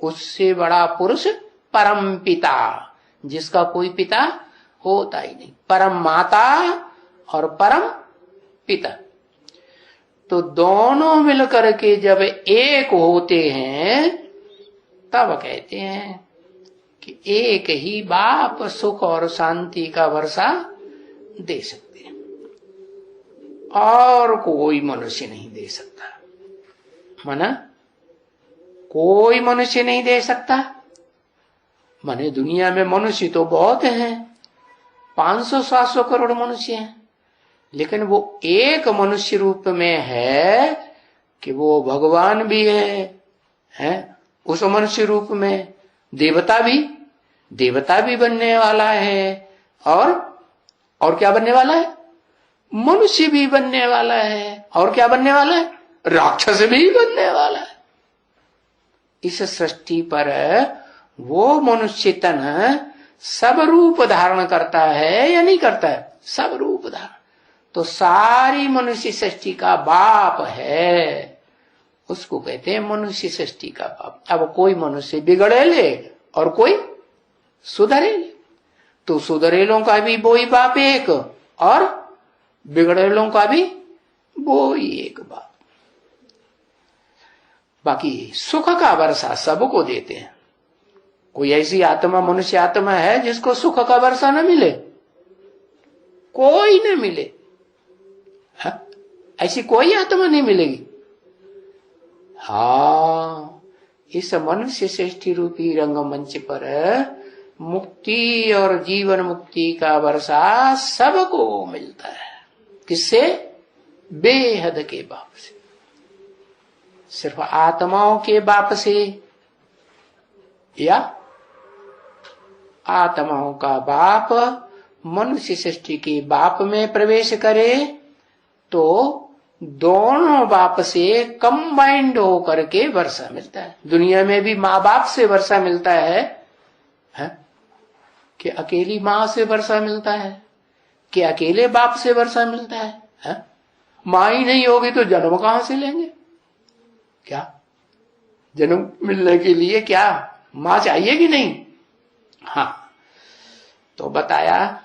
उससे बड़ा पुरुष परम पिता, जिसका कोई पिता होता ही नहीं, परम माता और परम पिता। तो दोनों मिलकर के जब एक होते हैं तब कहते हैं कि एक ही बाप सुख और शांति का वर्षा दे सकते हैं, और कोई मनुष्य नहीं दे सकता। माना कोई मनुष्य नहीं दे सकता। माने दुनिया में मनुष्य तो बहुत हैं, 500-700 करोड़ मनुष्य हैं, लेकिन वो एक मनुष्य रूप में है कि वो भगवान भी है उस मनुष्य रूप में। देवता भी बनने वाला है, और क्या बनने वाला है? मनुष्य भी बनने वाला है, और क्या बनने वाला है? राक्षस भी बनने वाला है। इस सृष्टि पर वो मनुष्य तन सब रूप धारण करता है या नहीं करता है? सब रूप धारण। तो सारी मनुष्य सृष्टि का बाप है, उसको कहते हैं मनुष्य सृष्टि का बाप। अब कोई मनुष्य बिगड़े ले और कोई सुधरे ले, तो सुधरेलों का भी वो ही बाप एक, और बिगड़ेलों का भी वो ही एक बाप। बाकी सुख का वर्षा सबको देते हैं। कोई ऐसी आत्मा, मनुष्य आत्मा है जिसको सुख का वर्षा न मिले? कोई न मिले। ऐसी कोई आत्मा नहीं मिलेगी। हाँ, इस मनुष्य श्रेष्ठी रूपी रंगमंच पर मुक्ति और जीवन मुक्ति का वर्षा सबको मिलता है। किससे? बेहद के बाप से। सिर्फ आत्माओं के बाप से, या आत्माओं का बाप मनुष्य सृष्टि के बाप में प्रवेश करे तो दोनों बाप से कंबाइंड होकर के वर्षा मिलता है। दुनिया में भी माँ बाप से वर्षा मिलता है कि अकेली माँ से वर्षा मिलता है, कि अकेले बाप से वर्षा मिलता है? माँ ही नहीं होगी तो जन्म कहां से लेंगे? क्या जन्म मिलने के लिए क्या माँ चाहिए कि नहीं? हाँ, तो बताया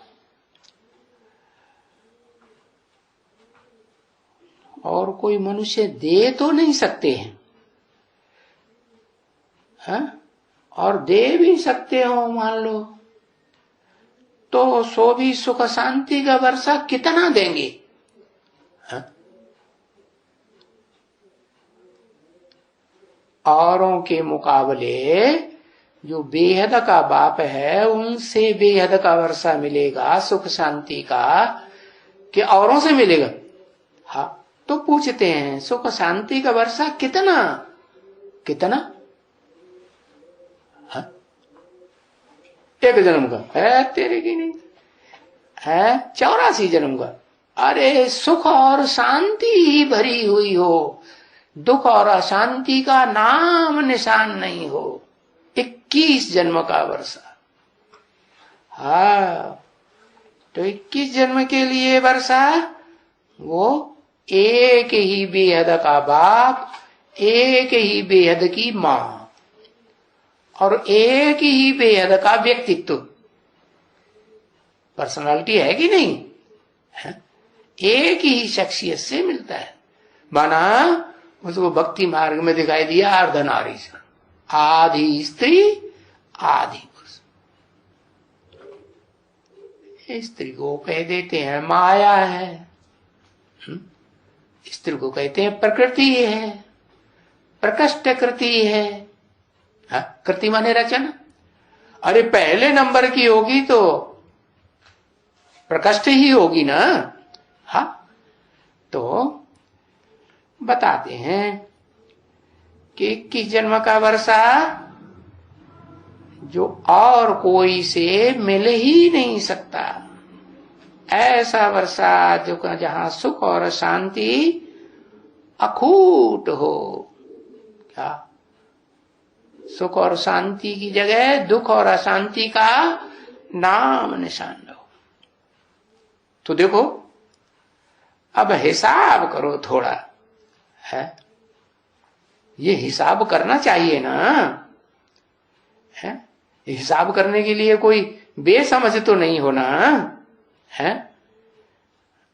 और कोई मनुष्य दे तो नहीं सकते हैं, और दे भी सकते हो मान लो, तो सो भी सुख शांति का वर्षा कितना देंगे? औरों के मुकाबले जो बेहद का बाप है उनसे बेहद का वर्षा मिलेगा सुख शांति का, कि औरों से मिलेगा। हाँ, तो पूछते हैं सुख शांति का वर्षा कितना? एक जन्म का है तेरे की नहीं है, 84 जन्म का। अरे सुख और शांति ही भरी हुई हो, दुख और अशांति का नाम निशान नहीं हो, 21 जन्म का वर्षा। हाँ, तो 21 जन्म के लिए वर्षा, वो एक ही बेहद का बाप, एक ही बेहद की माँ, और एक ही बेहद का व्यक्तित्व, पर्सनालिटी है कि नहीं है? एक ही शख्सियत से मिलता है। माना उसको भक्ति मार्ग में दिखाई दिया अर्धनारीश्वर, आधी स्त्री आधी पुरुष। स्त्री को कह देते हैं माया है, स्त्री को कहते हैं प्रकृति है, प्रकृष्ट कृति है। कृति माने रचना। अरे पहले नंबर की होगी तो प्रकृष्ट ही होगी ना। हाँ, तो बताते हैं कि 21 जन्म का वर्षा जो और कोई से मिल ही नहीं सकता, ऐसा वर्षा जो जहां सुख और शांति अखूट हो। क्या सुख और शांति की जगह दुख और अशांति का नाम निशान लो। तो देखो अब हिसाब करो थोड़ा, है ये हिसाब करना चाहिए ना, है हिसाब करने के लिए कोई बेसमझ तो नहीं होना है।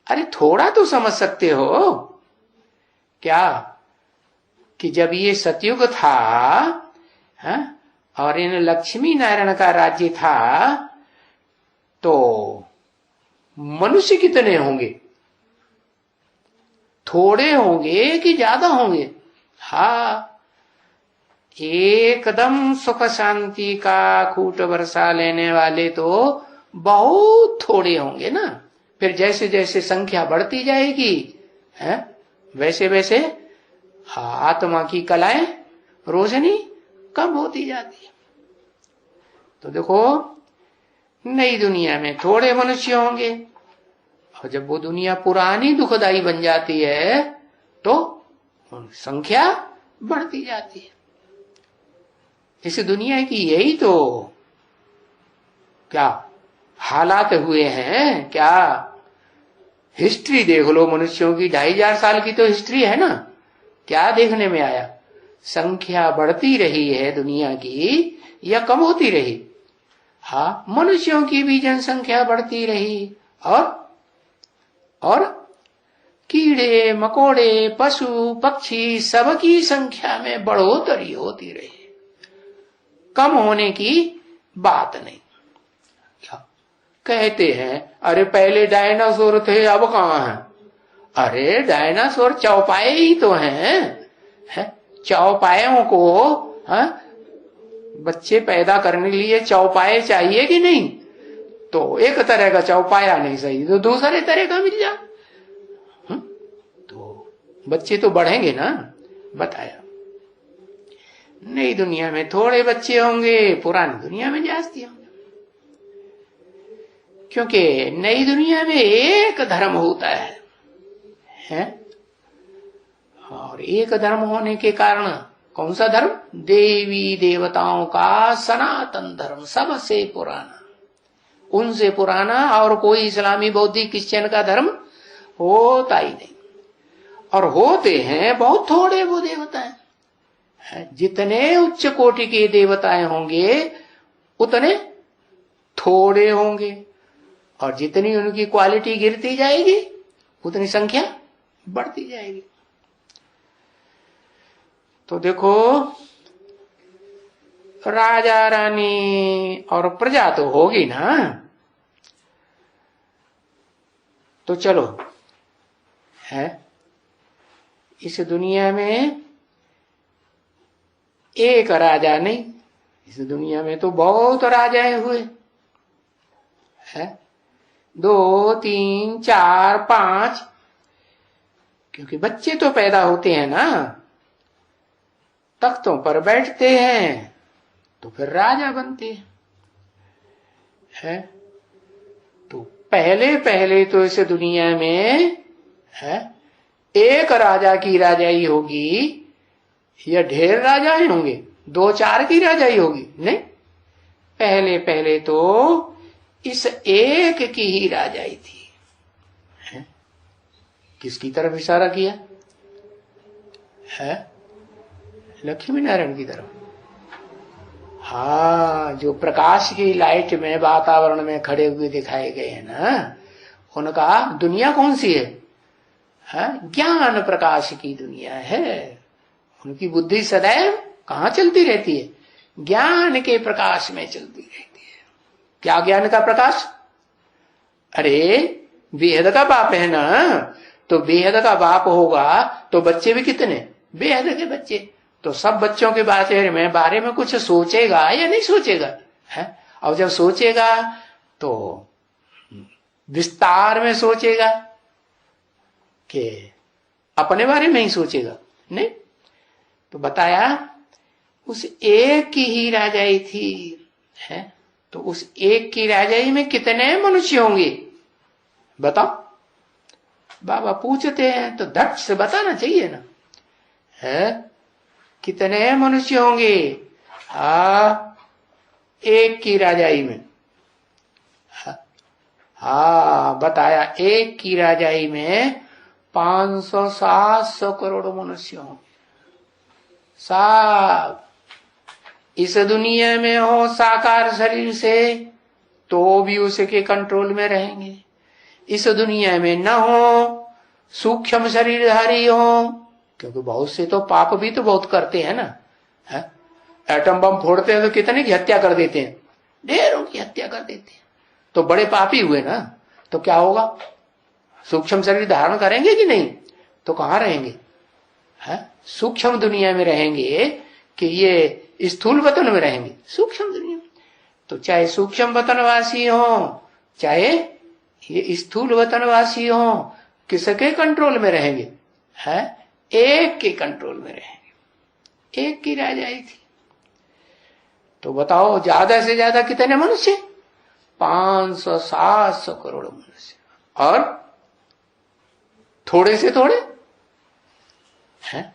अरे थोड़ा तो समझ सकते हो क्या कि जब ये सतयुग था, है और इन लक्ष्मी नारायण का राज्य था, तो मनुष्य कितने होंगे? थोड़े होंगे कि ज्यादा होंगे? हाँ, एकदम सुख शांति का खूट वर्षा लेने वाले तो बहुत थोड़े होंगे ना। फिर जैसे जैसे संख्या बढ़ती जाएगी, है वैसे वैसे आत्मा की कलाएं रोशनी कम होती जाती है। तो देखो नई दुनिया में थोड़े मनुष्य होंगे, और जब वो दुनिया पुरानी दुखदाई बन जाती है तो संख्या बढ़ती जाती है। इस दुनिया की यही तो क्या हालात हुए हैं। क्या हिस्ट्री देख लो मनुष्यों की, 2500 साल की तो हिस्ट्री है ना। क्या देखने में आया? संख्या बढ़ती रही है दुनिया की या कम होती रही? हाँ, मनुष्यों की भी जनसंख्या बढ़ती रही, और कीड़े मकोड़े पशु पक्षी सबकी संख्या में बढ़ोतरी होती रही, कम होने की बात नहीं। कहते हैं अरे पहले डायनासोर थे अब कहाँ हैं? अरे डायनासोर चौपाए ही तो हैं। चौपायों को बच्चे पैदा करने के लिए चौपाए चाहिए कि नहीं? तो एक तरह का चौपाया नहीं सही तो दूसरे तरह का मिल जा, तो बच्चे तो बढ़ेंगे ना। बताया नई दुनिया में थोड़े बच्चे होंगे, पुरानी दुनिया में जास्ती होंगे, क्योंकि नई दुनिया में एक धर्म होता है? और एक धर्म होने के कारण कौन सा धर्म? देवी देवताओं का सनातन धर्म, सबसे पुराना, उनसे पुराना और कोई इस्लामी बौद्धिक क्रिश्चियन का धर्म होता ही नहीं। और होते हैं बहुत थोड़े वो देवताएं। जितने उच्च कोटि के देवताएं होंगे उतने थोड़े होंगे, और जितनी उनकी क्वालिटी गिरती जाएगी उतनी संख्या बढ़ती जाएगी। तो देखो राजा रानी और प्रजा तो होगी ना। तो चलो है इस दुनिया में एक राजा नहीं, इस दुनिया में तो बहुत राजाएं हुए हैं, 2 3 4 5, क्योंकि बच्चे तो पैदा होते हैं ना, तख्तों पर बैठते हैं तो फिर राजा बनते हैं। तो पहले पहले तो इस दुनिया में है एक राजा की राजाई होगी या ढेर राजाएं होंगे? 2 4 की राजाई होगी? नहीं, पहले पहले तो इस एक की ही राजाई थी। है? किसकी तरफ इशारा किया है? लक्ष्मी नारायण की तरफ। हाँ, जो प्रकाश की लाइट में वातावरण में खड़े हुए दिखाए गए हैं ना, उनका दुनिया कौन सी है? ज्ञान प्रकाश की दुनिया है। उनकी बुद्धि सदैव कहाँ चलती रहती है? ज्ञान के प्रकाश में चलती रहती है। क्या ज्ञान का प्रकाश? अरे बेहद का बाप है ना, तो बेहद का बाप होगा तो बच्चे भी कितने? बेहद के बच्चे। तो सब बच्चों के बारे में कुछ सोचेगा या नहीं सोचेगा? है? और जब सोचेगा तो विस्तार में सोचेगा कि अपने बारे में ही सोचेगा? नहीं। तो बताया उस एक की ही राजाई थी, है? तो उस एक की राजाई में कितने मनुष्य होंगे बताओ? बाबा पूछते हैं तो धट से बताना चाहिए ना, है? कितने मनुष्य होंगे? एक की राजाई में। बताया एक की राजाई में 500-700 करोड़ मनुष्य होंगे। साब इस दुनिया में हो साकार शरीर से तो भी उसके कंट्रोल में रहेंगे। इस दुनिया में न हो सूक्ष्म शरीरधारी हो, क्योंकि बहुत से तो पाप भी तो बहुत करते हैं ना, है? एटम बम फोड़ते हैं तो कितने की हत्या कर देते हैं, ढेरों की हत्या कर देते हैं। तो बड़े पापी हुए ना, तो क्या होगा? सूक्ष्म शरीर धारण करेंगे कि नहीं? तो कहाँ रहेंगे? है? सूक्ष्म दुनिया में रहेंगे कि ये स्थूल वतन में रहेंगे? सूक्ष्म दुनिया में। तो चाहे सूक्ष्म वतनवासी हो चाहे ये स्थूल वतनवासी हो, किसके कंट्रोल में रहेंगे? है? एक के कंट्रोल में रहेंगे। एक की राजाई थी। तो बताओ ज्यादा से ज्यादा कितने मनुष्य? 500-700 करोड़ मनुष्य। और थोड़े से थोड़े हैं,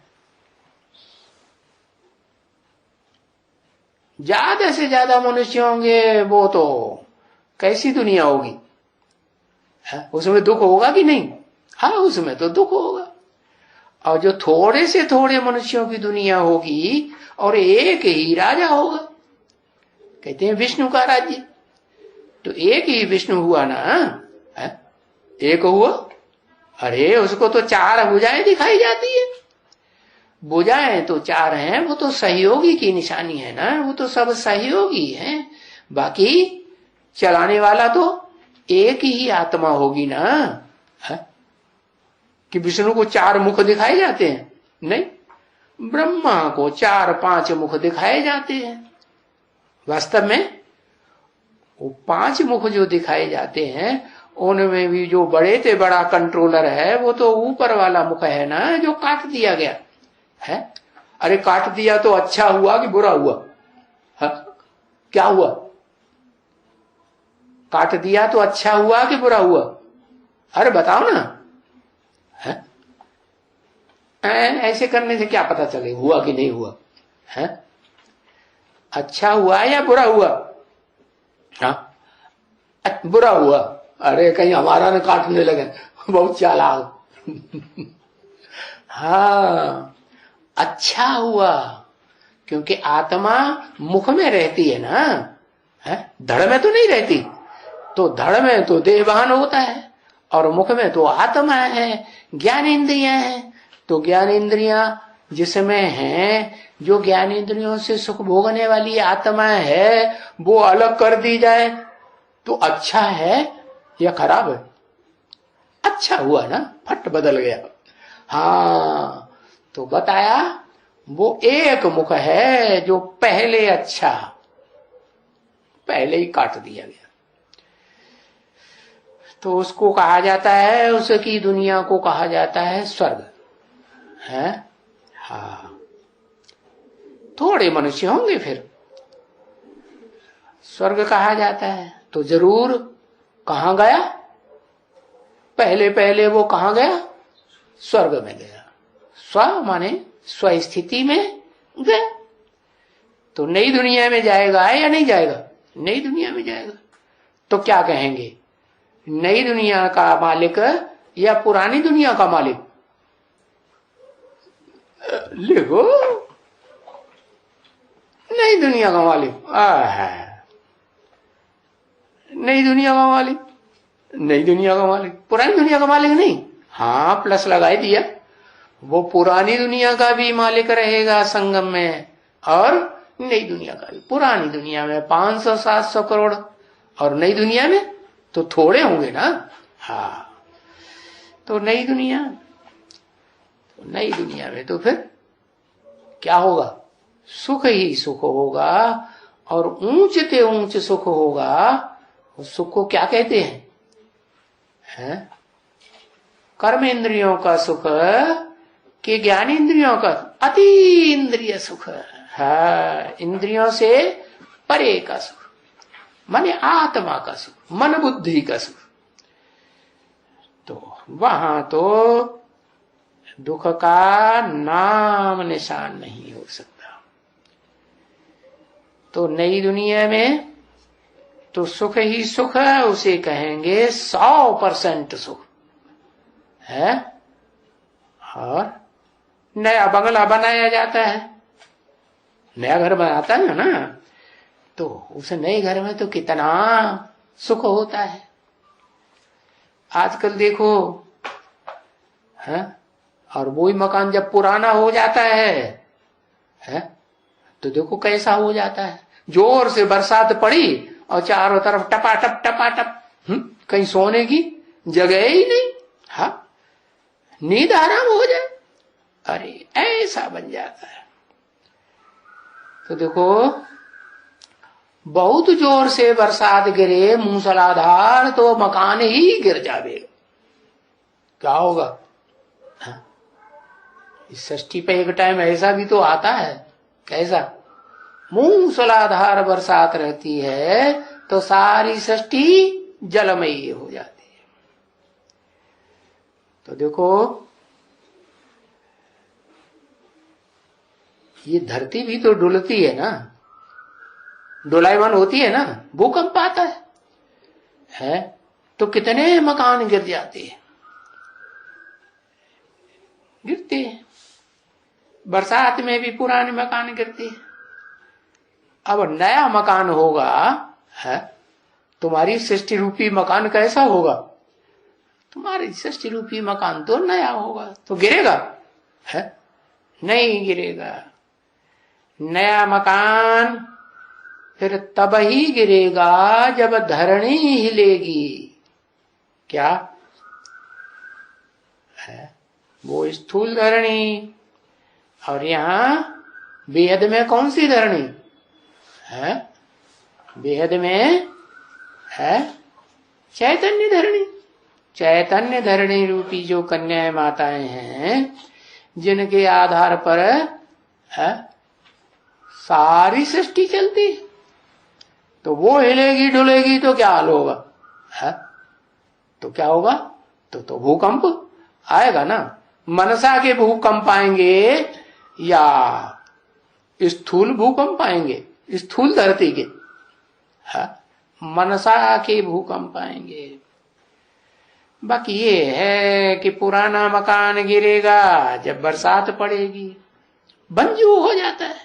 ज्यादा से ज्यादा मनुष्य होंगे, वो तो कैसी दुनिया होगी? उसमें दुख होगा कि नहीं? हाँ, उसमें तो दुख होगा। और जो थोड़े से थोड़े मनुष्यों की दुनिया होगी और एक ही राजा होगा, कहते हैं विष्णु का राज्य। तो एक ही विष्णु हुआ ना, है? एक हुआ। अरे उसको तो 4 भुजाएं दिखाई जाती है। भुजाएं तो 4 हैं, वो तो सहयोगी की निशानी है ना, वो तो सब सहयोगी हैं। बाकी चलाने वाला तो एक ही आत्मा होगी ना, है? कि विष्णु को 4 मुख दिखाए जाते हैं? नहीं, ब्रह्मा को 4-5 मुख दिखाए जाते हैं। वास्तव में वो 5 मुख जो दिखाए जाते हैं, उनमें भी जो बड़े से बड़ा कंट्रोलर है वो तो ऊपर वाला मुख है ना, जो काट दिया गया है। अरे काट दिया तो अच्छा हुआ कि बुरा हुआ? है? क्या हुआ? काट दिया तो अच्छा हुआ कि बुरा हुआ? अरे बताओ ना, है? ऐसे करने से क्या पता चले हुआ कि नहीं हुआ? है? अच्छा हुआ या बुरा हुआ? हाँ, बुरा हुआ। अरे कहीं हमारा न काटने लगे, बहुत चालाक। हाँ, अच्छा हुआ, क्योंकि आत्मा मुख में रहती है ना, है? धड़ में तो नहीं रहती। तो धड़ में तो देहवान होता है और मुख में तो आत्मा है, ज्ञान इंद्रियां हैं। तो ज्ञान इंद्रियां जिसमें हैं, जो ज्ञान इंद्रियों से सुख भोगने वाली आत्मा है, वो अलग कर दी जाए तो अच्छा है या खराब है? अच्छा हुआ ना, फट बदल गया। हाँ, तो बताया वो एक मुख है जो पहले अच्छा, पहले ही काट दिया गया। तो उसको कहा जाता है, उसकी दुनिया को कहा जाता है स्वर्ग, है? हाँ, थोड़े मनुष्य होंगे फिर स्वर्ग कहा जाता है। तो जरूर कहां गया? पहले पहले वो कहां गया? स्वर्ग में गया। स्व माने स्वस्थिति में गया। तो नई दुनिया में जाएगा या नहीं जाएगा? नई दुनिया में जाएगा। तो क्या कहेंगे, नई दुनिया का मालिक या पुरानी दुनिया का मालिक? लिखो, नई दुनिया का मालिक। नई दुनिया का मालिक, नई दुनिया का मालिक, पुरानी दुनिया का मालिक नहीं। हाँ, प्लस लगाई दिया। वो पुरानी दुनिया का भी मालिक रहेगा संगम में, और नई दुनिया का भी। पुरानी दुनिया में 500-700 करोड़, और नई दुनिया में तो थोड़े होंगे ना। हाँ, तो नई दुनिया, तो नई दुनिया में तो फिर क्या होगा? सुख ही सुख होगा, और ऊंच ते ऊंच सुख होगा। उस सुख को क्या कहते हैं? कर्म इंद्रियों का सुख कि ज्ञान इंद्रियों का? अति इंद्रिय सुख। हाँ, इंद्रियों से परे का सुख, माने आत्मा का सुख, मन बुद्धि का सुख। तो वहां तो दुख का नाम निशान नहीं हो सकता। तो नई दुनिया में तो सुख ही सुख है, उसे कहेंगे 100% सुख है। और नया बंगला बनाया जाता है, नया घर बनाता है ना, तो उस नए घर में तो कितना सुख होता है। आजकल देखो है, और वही मकान जब पुराना हो जाता है तो देखो कैसा हो जाता है। जोर से बरसात पड़ी और चारों तरफ टपाटप टपाटप, कहीं सोने की जगह ही नहीं। हाँ, नींद आराम हो जाए, अरे ऐसा बन जाता है। तो देखो, बहुत जोर से बरसात गिरे मूसलाधार, तो मकान ही गिर जावे, क्या होगा? हाँ? इस षष्ठी पे एक टाइम ऐसा भी तो आता है। कैसा? मूसलाधार बरसात रहती है तो सारी षष्ठी जलमयी हो जाती है। तो देखो, ये धरती भी तो डुलती है ना, डोलायमान होती है ना, भूकंप आता है तो कितने मकान गिर जाते हैं, गिरते हैं। बरसात में भी पुराने मकान गिरते हैं। अब नया मकान होगा है, तुम्हारी सृष्टि रूपी मकान कैसा होगा? तुम्हारी सृष्टि रूपी मकान तो नया होगा, तो गिरेगा है? नहीं गिरेगा। नया मकान फिर तब ही गिरेगा जब धरणी हिलेगी। क्या है? वो स्थूल धरणी। और यहां बेहद में कौन सी धरणी है? बेहद में है चैतन्य धरणी। चैतन्य धरणी रूपी जो कन्याएं माताएं हैं, जिनके आधार पर है सारी सृष्टि चलती, तो वो हिलेगी डुलेगी तो क्या हाल होगा है? तो क्या होगा? तो भूकंप आएगा ना। मनसा के भूकंप आएंगे या स्थूल भूकंप आएंगे? स्थूल धरती के है? मनसा के भूकंप आएंगे। बाकी ये है कि पुराना मकान गिरेगा जब बरसात पड़ेगी, बंजू हो जाता है।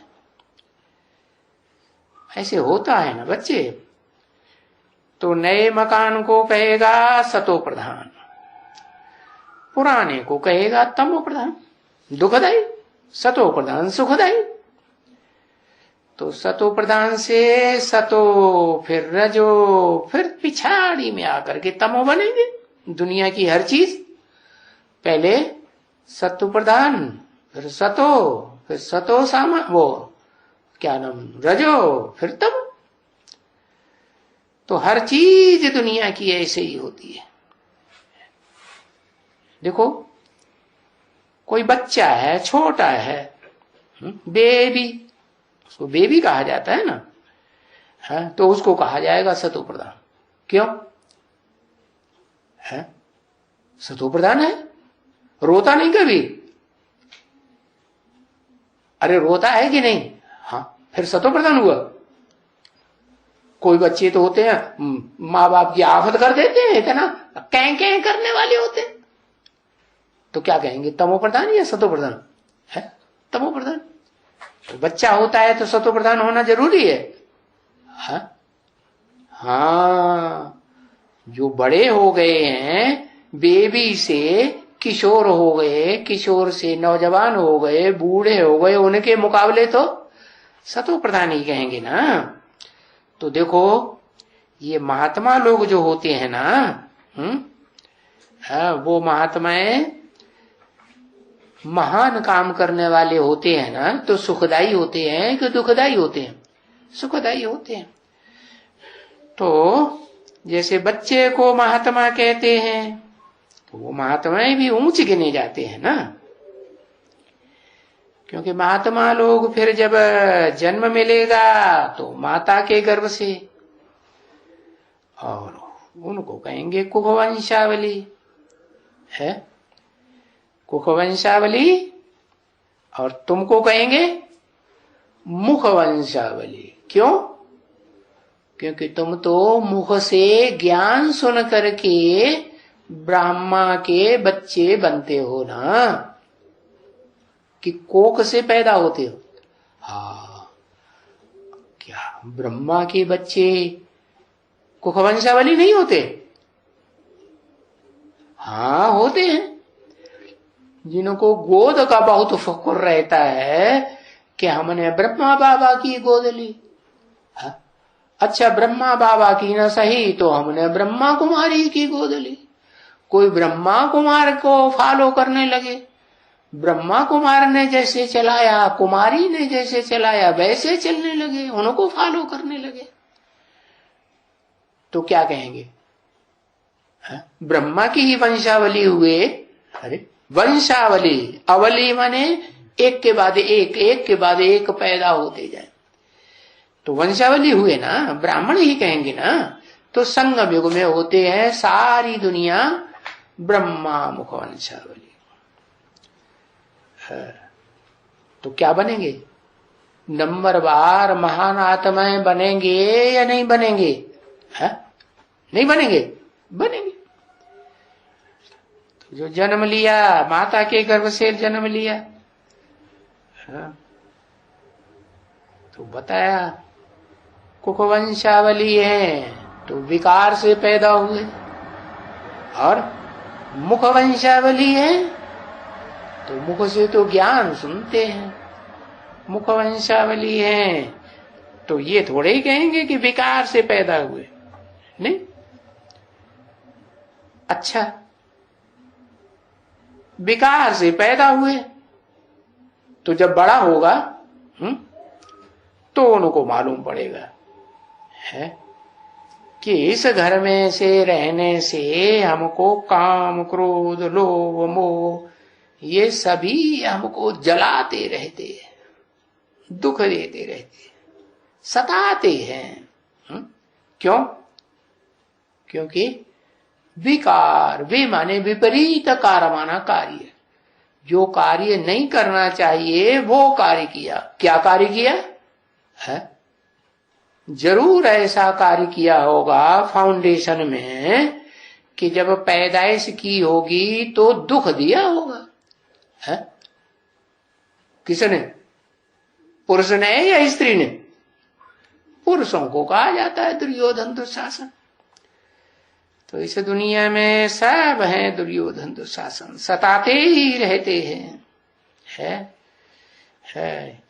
ऐसे होता है ना बच्चे। तो नए मकान को कहेगा सतो प्रधान, पुराने को कहेगा तमो प्रधान, दुखदायी। सतो प्रधान सुखदायी। तो सतो प्रधान से सतो, फिर रजो, फिर पिछाड़ी में आकर के तमो बनेंगे। दुनिया की हर चीज पहले सत्व प्रधान, फिर सतो सामा, वो क्या नाम, रजो, फिर तमो। तो हर चीज दुनिया की ऐसे ही होती है। देखो, कोई बच्चा है, छोटा है, बेबी, उसको बेबी कहा जाता है ना, है? तो उसको कहा जाएगा सतो प्रधान। क्यों है? सतो प्रधान है, रोता नहीं कभी। अरे रोता है कि नहीं? हाँ, फिर सतो प्रधान हुआ। कोई बच्चे तो होते हैं माँ बाप की आफत कर देते हैं, इतना कैं कैं करने वाले होते हैं, तो क्या कहेंगे, तमो प्रधान या सतो प्रधान है? तमो प्रधान। तो बच्चा होता है तो सतो प्रधान होना जरूरी है। हाँ, जो बड़े हो गए हैं, बेबी से किशोर हो गए, किशोर से नौजवान हो गए, बूढ़े हो गए, उनके मुकाबले तो सतो प्रधान ही कहेंगे ना। तो देखो ये महात्मा लोग जो होते हैं ना, वो महात्माएं महान काम करने वाले होते हैं ना, तो सुखदाई होते हैं कि दुखदाई होते हैं? सुखदाई होते हैं। तो जैसे बच्चे को महात्मा कहते हैं, तो वो महात्माएं भी ऊंच गिने जाते हैं ना, क्योंकि महात्मा लोग फिर जब जन्म मिलेगा तो माता के गर्भ से, और उनको कहेंगे कुखवंशावली है, कुखवंशावली, और तुमको कहेंगे मुखवंशावली। क्यों? क्योंकि तुम तो मुख से ज्ञान सुन करके ब्रह्मा के बच्चे बनते हो ना, कि कोख से पैदा होते हो। हाँ, क्या ब्रह्मा के बच्चे कुखवंशावली नहीं होते? हाँ होते हैं। जिनको गोद का बहुत फक्र रहता है कि हमने ब्रह्मा बाबा की गोद ली। अच्छा, ब्रह्मा बाबा की न सही तो हमने ब्रह्मा कुमारी की गोद ली। कोई ब्रह्मा कुमार को फॉलो करने लगे, ब्रह्मा कुमार ने जैसे चलाया, कुमारी ने जैसे चलाया, वैसे चलने लगे, उनको फॉलो करने लगे, तो क्या कहेंगे? ब्रह्मा की ही वंशावली हुए। अरे वंशावली, अवली माने एक के बाद एक, एक के बाद एक पैदा होते जाए, तो वंशावली हुए ना, ब्राह्मण ही कहेंगे ना। तो संगम युग में होते हैं सारी दुनिया ब्रह्मा मुख वंशावली। तो क्या बनेंगे? नंबरवार महान आत्माएं बनेंगे या नहीं बनेंगे? नहीं बनेंगे? बनेंगे। तो जो जन्म लिया, माता के गर्भ से जन्म लिया, तो बताया कुखवंशावली है, तो विकार से पैदा हुए, और मुखवंशावली है तो मुख से तो ज्ञान सुनते हैं। मुखवंशावली है तो ये थोड़े ही कहेंगे कि विकार से पैदा हुए, नहीं। अच्छा, विकार से पैदा हुए तो जब बड़ा होगा तो उनको मालूम पड़ेगा है कि इस घर में से रहने से हमको काम, क्रोध, लोभ, मोह ये सभी हमको जलाते रहते हैं, दुख देते रहते हैं, सताते हैं। क्यों? क्योंकि विकार, वे माने विपरीत कारमाना कार्य, जो कार्य नहीं करना चाहिए वो कार्य किया। क्या कार्य किया है? जरूर ऐसा कार्य किया होगा फाउंडेशन में कि जब पैदाइश की होगी तो दुख दिया होगा है? किसने? पुरुष ने या स्त्री ने? पुरुषों को कहा जाता है दुर्योधन दुशासन। तो इस दुनिया में सब हैं दुर्योधन दुशासन, सताते ही रहते हैं है।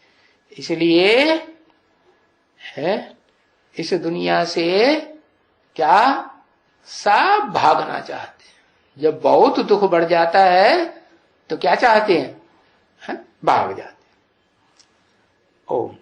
इसलिए है इस दुनिया से क्या सब भागना चाहते हैं। जब बहुत दुख बढ़ जाता है तो क्या चाहते हैं? भाग जाते हैं। ओम।